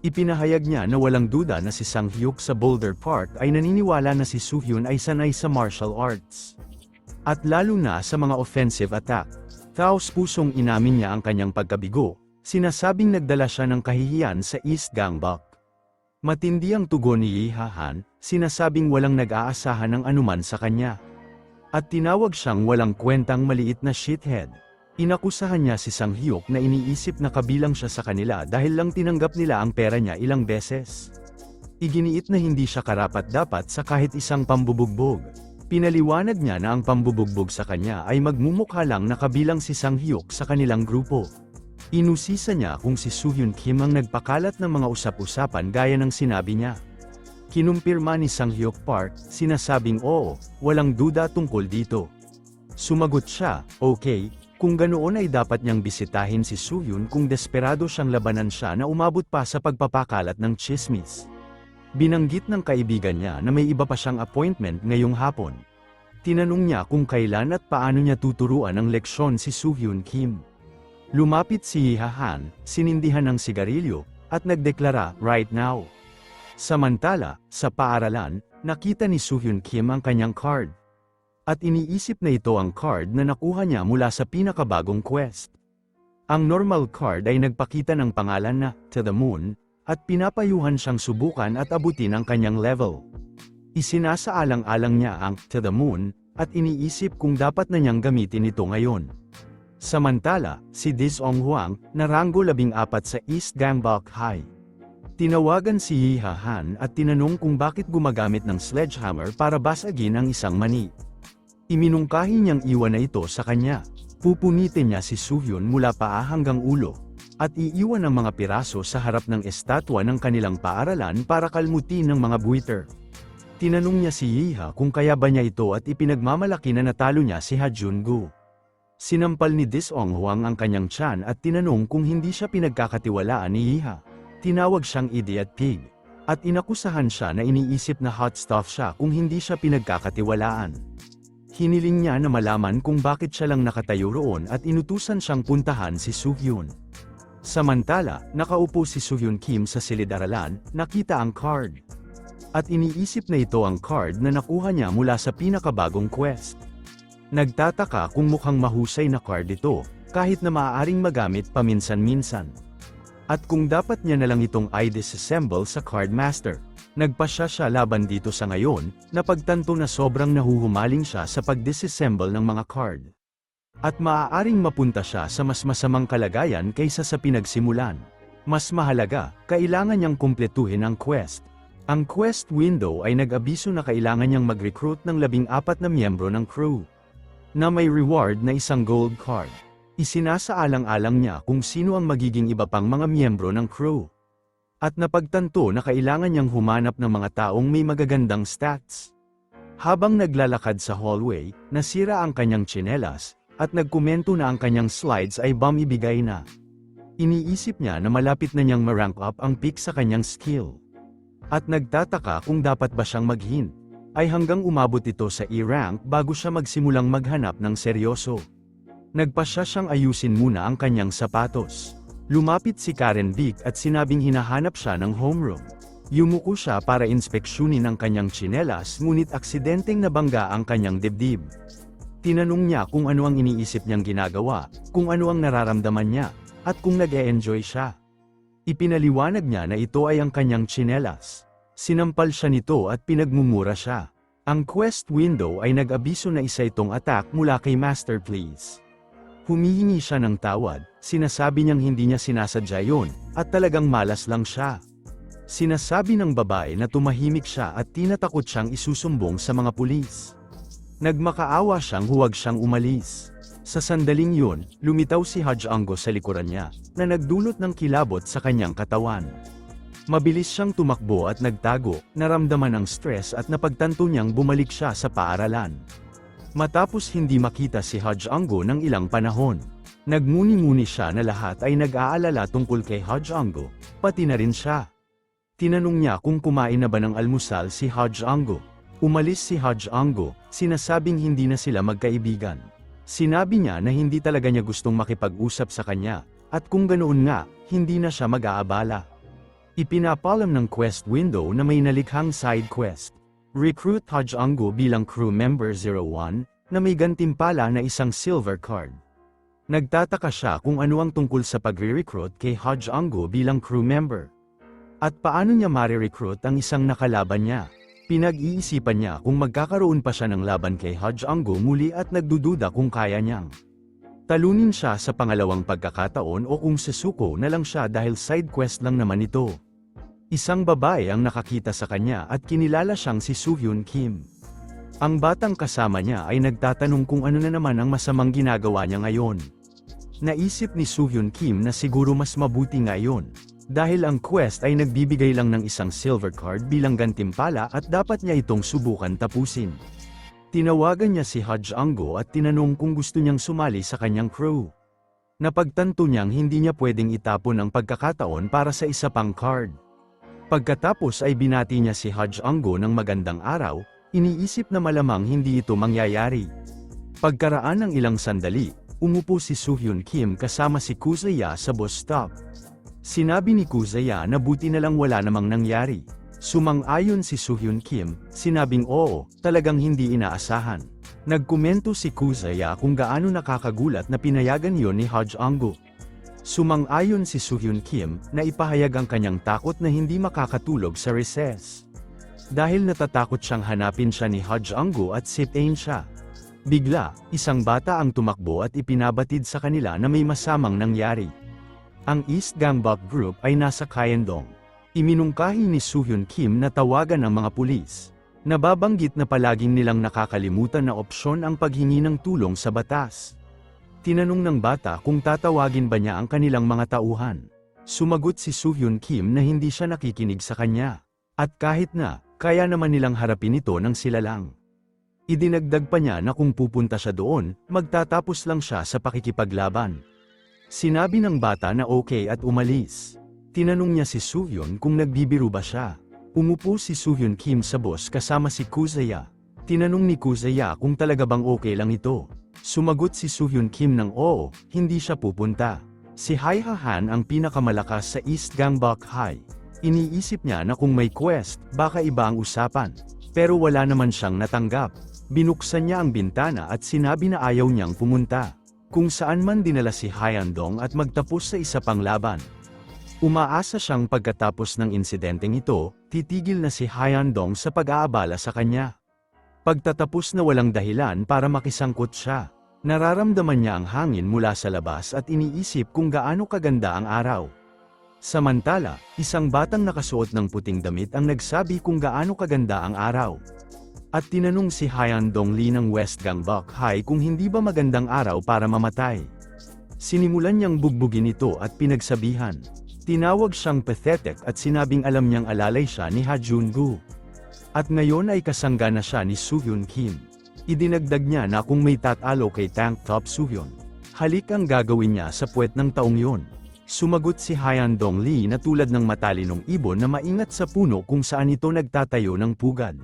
Ipinahayag niya na walang duda na si Sang-hyuk sa Boulder Park ay naniniwala na si Soo-hyun ay sanay sa martial arts. At lalo na sa mga offensive attack. Taos-pusong inamin niya ang kanyang pagkabigo, sinasabing nagdala siya ng kahihiyan sa East Gangbuk. Matindi ang tugon ni Lee Ha-han, sinasabing walang nag-aasahan ng anuman sa kanya. At tinawag siyang walang kwentang maliit na shithead. Inakusahan niya si Sang-hyuk na iniisip na kabilang siya sa kanila dahil lang tinanggap nila ang pera niya ilang beses. Iginiit na hindi siya karapat-dapat sa kahit isang pambubugbog. Pinaliwanag niya na ang pambubugbog sa kanya ay magmumukha lang na kabilang si Sang-hyuk sa kanilang grupo. Inusisa niya kung si Soo-hyun Kim ang nagpakalat ng mga usap-usapan gaya ng sinabi niya. Kinumpirma ni Sang-hyuk Park, sinasabing oo, walang duda tungkol dito. Sumagot siya, okay. Kung ganoon ay dapat niyang bisitahin si Soo-hyun kung desperado siyang labanan siya na umabot pa sa pagpapakalat ng tsismis. Binanggit ng kaibigan niya na may iba pa siyang appointment ngayong hapon. Tinanong niya kung kailan at paano niya tuturuan ng leksyon si Soo-hyun Kim. Lumapit si Lee Ha-han, sinindihan ng sigarilyo, at nagdeklara, right now. Samantala, sa paaralan, nakita ni Soo-hyun Kim ang kanyang card. At iniisip na ito ang card na nakuha niya mula sa pinakabagong quest. Ang normal card ay nagpakita ng pangalan na, To the Moon, at pinapayuhan siyang subukan at abutin ang kanyang level. Isinasaalang-alang niya ang, To the Moon, at iniisip kung dapat na niyang gamitin ito ngayon. Samantala, si Dis-ong Hwang, na ranggo 14 sa East Gangbuk High. Tinawagan si Lee Ha-han at tinanong kung bakit gumagamit ng sledgehammer para basagin ang isang mani. Iminungkahi niyang iwan na ito sa kanya. Pupunitin niya si Soo-hyun mula paa hanggang ulo, at iiwan ang mga piraso sa harap ng estatwa ng kanilang paaralan para kalmutin ng mga buwiter. Tinanong niya si Lee-ha kung kaya ba niya ito at ipinagmamalaki na natalo niya si Ha-jun-gu. Sinampal ni Dis-ong Hwang ang kanyang tiyan at tinanong kung hindi siya pinagkakatiwalaan ni Lee-ha. Tinawag siyang idiot pig, at inakusahan siya na iniisip na hot stuff siya kung hindi siya pinagkakatiwalaan. Hiniling niya na malaman kung bakit siya lang nakatayo roon at inutusan siyang puntahan si Soo-hyun. Samantala, nakaupo si Soo-hyun Kim sa silid-aralan, nakita ang card. At iniisip na ito ang card na nakuha niya mula sa pinakabagong quest. Nagtataka kung mukhang mahusay na card ito, kahit na maaaring magamit paminsan-minsan. At kung dapat niya na lang itong i-disassemble sa Card Master. Nagpasya siya laban dito sa ngayon, napagtanto na sobrang nahuhumaling siya sa pag-disassemble ng mga card. At maaaring mapunta siya sa mas masamang kalagayan kaysa sa pinagsimulan. Mas mahalaga, kailangan niyang kumpletuhin ang quest. Ang quest window ay nag-abiso na kailangan niyang mag-recruit ng 14 na miyembro ng crew, na may reward na isang gold card. Isinasaalang-alang niya kung sino ang magiging iba pang mga miyembro ng crew. At napagtanto na kailangan niyang humanap ng mga taong may magagandang stats. Habang naglalakad sa hallway, nasira ang kanyang tsinelas, at nagkomento na ang kanyang slides ay bumibigay na. Iniisip niya na malapit na niyang ma-rank up ang peak sa kanyang skill. At nagtataka kung dapat ba siyang mag-hint, ay hanggang umabot ito sa E-rank bago siya magsimulang maghanap ng seryoso. Nagpasya siyang ayusin muna ang kanyang sapatos. Lumapit si Karen Vic at sinabing hinahanap siya ng homeroom. Yumuko siya para inspeksyonin ang kanyang tsinelas ngunit aksidenteng nabangga ang kanyang dibdib. Tinanong niya kung ano ang iniisip niyang ginagawa, kung ano ang nararamdaman niya, at kung nag-e-enjoy siya. Ipinaliwanag niya na ito ay ang kanyang tsinelas. Sinampal siya nito at pinagmumura siya. Ang quest window ay nag-abiso na isa itong attack mula kay Master Please. Humihingi siya ng tawad, sinasabi niyang hindi niya sinasadya yon, at talagang malas lang siya. Sinasabi ng babae na tumahimik siya at tinatakot siyang isusumbong sa mga pulis. Nagmakaawa siyang huwag siyang umalis. Sa sandaling yun, lumitaw si Haj Anggo sa likuran niya, na nagdulot ng kilabot sa kanyang katawan. Mabilis siyang tumakbo at nagtago, naramdaman ang stress at napagtanto niyang bumalik siya sa paaralan. Matapos hindi makita si Haj Anggo ng ilang panahon, nagmuni-muni siya na lahat ay nag-aalala tungkol kay Haj Anggo, pati na rin siya. Tinanong niya kung kumain na ba ng almusal si Haj Anggo. Umalis si Haj Anggo, sinasabing hindi na sila magkaibigan. Sinabi niya na hindi talaga niya gustong makipag-usap sa kanya, at kung ganoon nga, hindi na siya mag-aabala. Ipinapalam ng quest window na may nalikhang side quest. Recruit Haj Anggo bilang crew member 01, na may gantimpala na isang silver card. Nagtataka siya kung ano ang tungkol sa pagre-recruit kay Haj Anggo bilang crew member. At paano niya mare-recruit ang isang nakalaban niya? Pinag-iisipan niya kung magkakaroon pa siya ng laban kay Haj Anggo muli at nagdududa kung kaya niyang talunin siya sa pangalawang pagkakataon o kung susuko na lang siya dahil side quest lang naman ito. Isang babae ang nakakita sa kanya at kinilala siyang si Soohyun Kim. Ang batang kasama niya ay nagtatanong kung ano na naman ang masamang ginagawa niya ngayon. Naisip ni Soohyun Kim na siguro mas mabuti ngayon, dahil ang quest ay nagbibigay lang ng isang silver card bilang gantimpala at dapat niya itong subukan tapusin. Tinawagan niya si Haj Anggo at tinanong kung gusto niyang sumali sa kanyang crew. Napagtanto niyang hindi niya pwedeng itapon ang pagkakataon para sa isa pang card. Pagkatapos ay binati niya si Haj Anggo ng magandang araw, iniisip na malamang hindi ito mangyayari. Pagkaraan ng ilang sandali, umupo si Soohyun Kim kasama si Kuzaya sa bus stop. Sinabi ni Kuzaya na buti na lang wala namang nangyari. Sumang-ayon si Soohyun Kim, sinabing oo, talagang hindi inaasahan. Nagkomento si Kuzaya kung gaano nakakagulat na pinayagan yon ni Haj Anggo. Sumang-ayon si Soohyun Kim na ipahayag ang kanyang takot na hindi makakatulog sa recess. Dahil natatakot siyang hanapin siya ni Haj Anggo at sipain siya. Bigla, isang bata ang tumakbo at ipinabatid sa kanila na may masamang nangyari. Ang East Gangbok Group ay nasa Kayandong. Iminungkahi ni Soohyun Kim na tawagan ang mga pulis. Nababanggit na palaging nilang nakakalimutan na opsyon ang paghingi ng tulong sa batas. Tinanong ng bata kung tatawagin ba niya ang kanilang mga tauhan. Sumagot si Soohyun Kim na hindi siya nakikinig sa kanya. At kahit na, kaya naman nilang harapin ito ng sila lang. Idinagdag pa niya na kung pupunta siya doon, magtatapos lang siya sa pakikipaglaban. Sinabi ng bata na okay at umalis. Tinanong niya si Soohyun kung nagbibiro ba siya. Umupo si Soohyun Kim sa bus kasama si Kuzaya. Tinanong ni Kuzaya kung talaga bang okay lang ito. Sumagot si Soohyun Kim ng oo, hindi siya pupunta. Si Hai Ha-han ang pinakamalakas sa East Gangbok High. Iniisip niya na kung may quest, baka iba ang usapan. Pero wala naman siyang natanggap. Binuksan niya ang bintana at sinabi na ayaw niyang pumunta. Kung saan man dinala si Hyandong at magtapos sa isa pang laban. Umaasa siyang pagkatapos ng insidenteng ito, titigil na si Hyandong sa pag-aabala sa kanya. Pagtatapos na walang dahilan para makisangkot siya. Nararamdaman niya ang hangin mula sa labas at iniisip kung gaano kaganda ang araw. Samantala, isang batang nakasuot ng puting damit ang nagsabi kung gaano kaganda ang araw. At tinanong si Hyandong Lee ng West Gangbok High kung hindi ba magandang araw para mamatay. Sinimulan niyang bugbugin ito at pinagsabihan. Tinawag siyang pathetic at sinabing alam niyang alalay siya ni Ha Jun-gu. At ngayon ay kasangga na siya ni Soohyun Kim. Idinagdag niya na kung may tatalo kay Tank Top Soohyun, halik ang gagawin niya sa puwet ng taong yon. Sumagot si Hyandong Lee na tulad ng matalinong ibon na maingat sa puno kung saan ito nagtatayo ng pugad.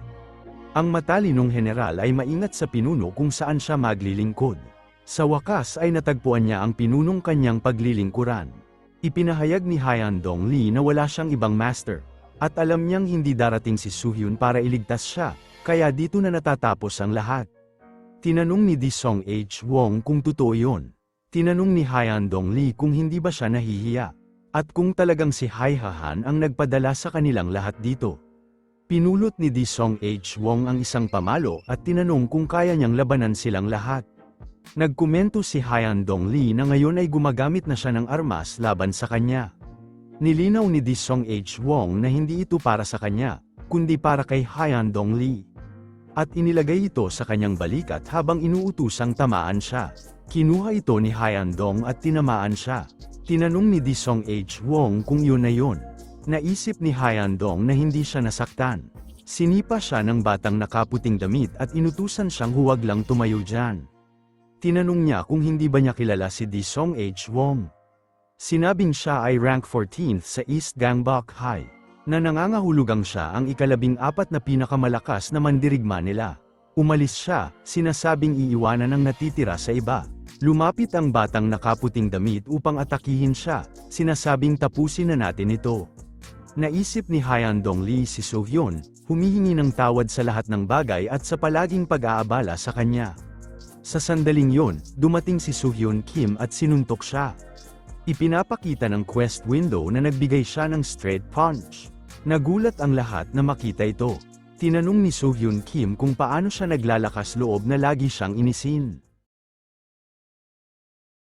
Ang matalinong general ay maingat sa pinuno kung saan siya maglilingkod. Sa wakas ay natagpuan niya ang pinunong kanyang paglilingkuran. Ipinahayag ni Hyandong Lee na wala siyang ibang master. At alam niyang hindi darating si Soohyun para iligtas siya, kaya dito na natatapos ang lahat. Tinanong ni Di Song H. Wong kung totoo yon. Tinanong ni Hyandong Lee kung hindi ba siya nahihiya. At kung talagang si Hai Ha-han ang nagpadala sa kanilang lahat dito. Pinulot ni Di Song H. Wong ang isang pamalo at tinanong kung kaya niyang labanan silang lahat. Nagkomento si Hyan Dong-lee na ngayon ay gumagamit na siya ng armas laban sa kanya. Nilinaw ni Di Song H. Wong na hindi ito para sa kanya, kundi para kay Hyan Dong-lee. At inilagay ito sa kanyang balikat habang inuutusang tamaan siya. Kinuha ito ni Hyan Dong at tinamaan siya. Tinanong ni Di Song H. Wong kung yun na yun. Naisip ni Hyan Dong na hindi siya nasaktan. Sinipa siya ng batang nakaputing damit at inutusan siyang huwag lang tumayo dyan. Tinanong niya kung hindi ba niya kilala si Di Song H. Wong. Sinabing siya ay rank 14th sa East Gangbok High, na nangangahulugang siya ang ika-14 na pinakamalakas na mandirigma nila. Umalis siya, sinasabing iiwanan ang natitira sa iba. Lumapit ang batang nakaputing damit upang atakihin siya, sinasabing tapusin na natin ito. Naisip ni Hyan Dong-lee si So-hyun, humihingi ng tawad sa lahat ng bagay at sa palaging pag-aabala sa kanya. Sa sandaling yon, dumating si So-hyun Kim at sinuntok siya. Ipinapakita ng quest window na nagbigay siya ng straight punch. Nagulat ang lahat na makita ito. Tinanong ni So-hyun Kim kung paano siya naglalakas loob na lagi siyang inisin.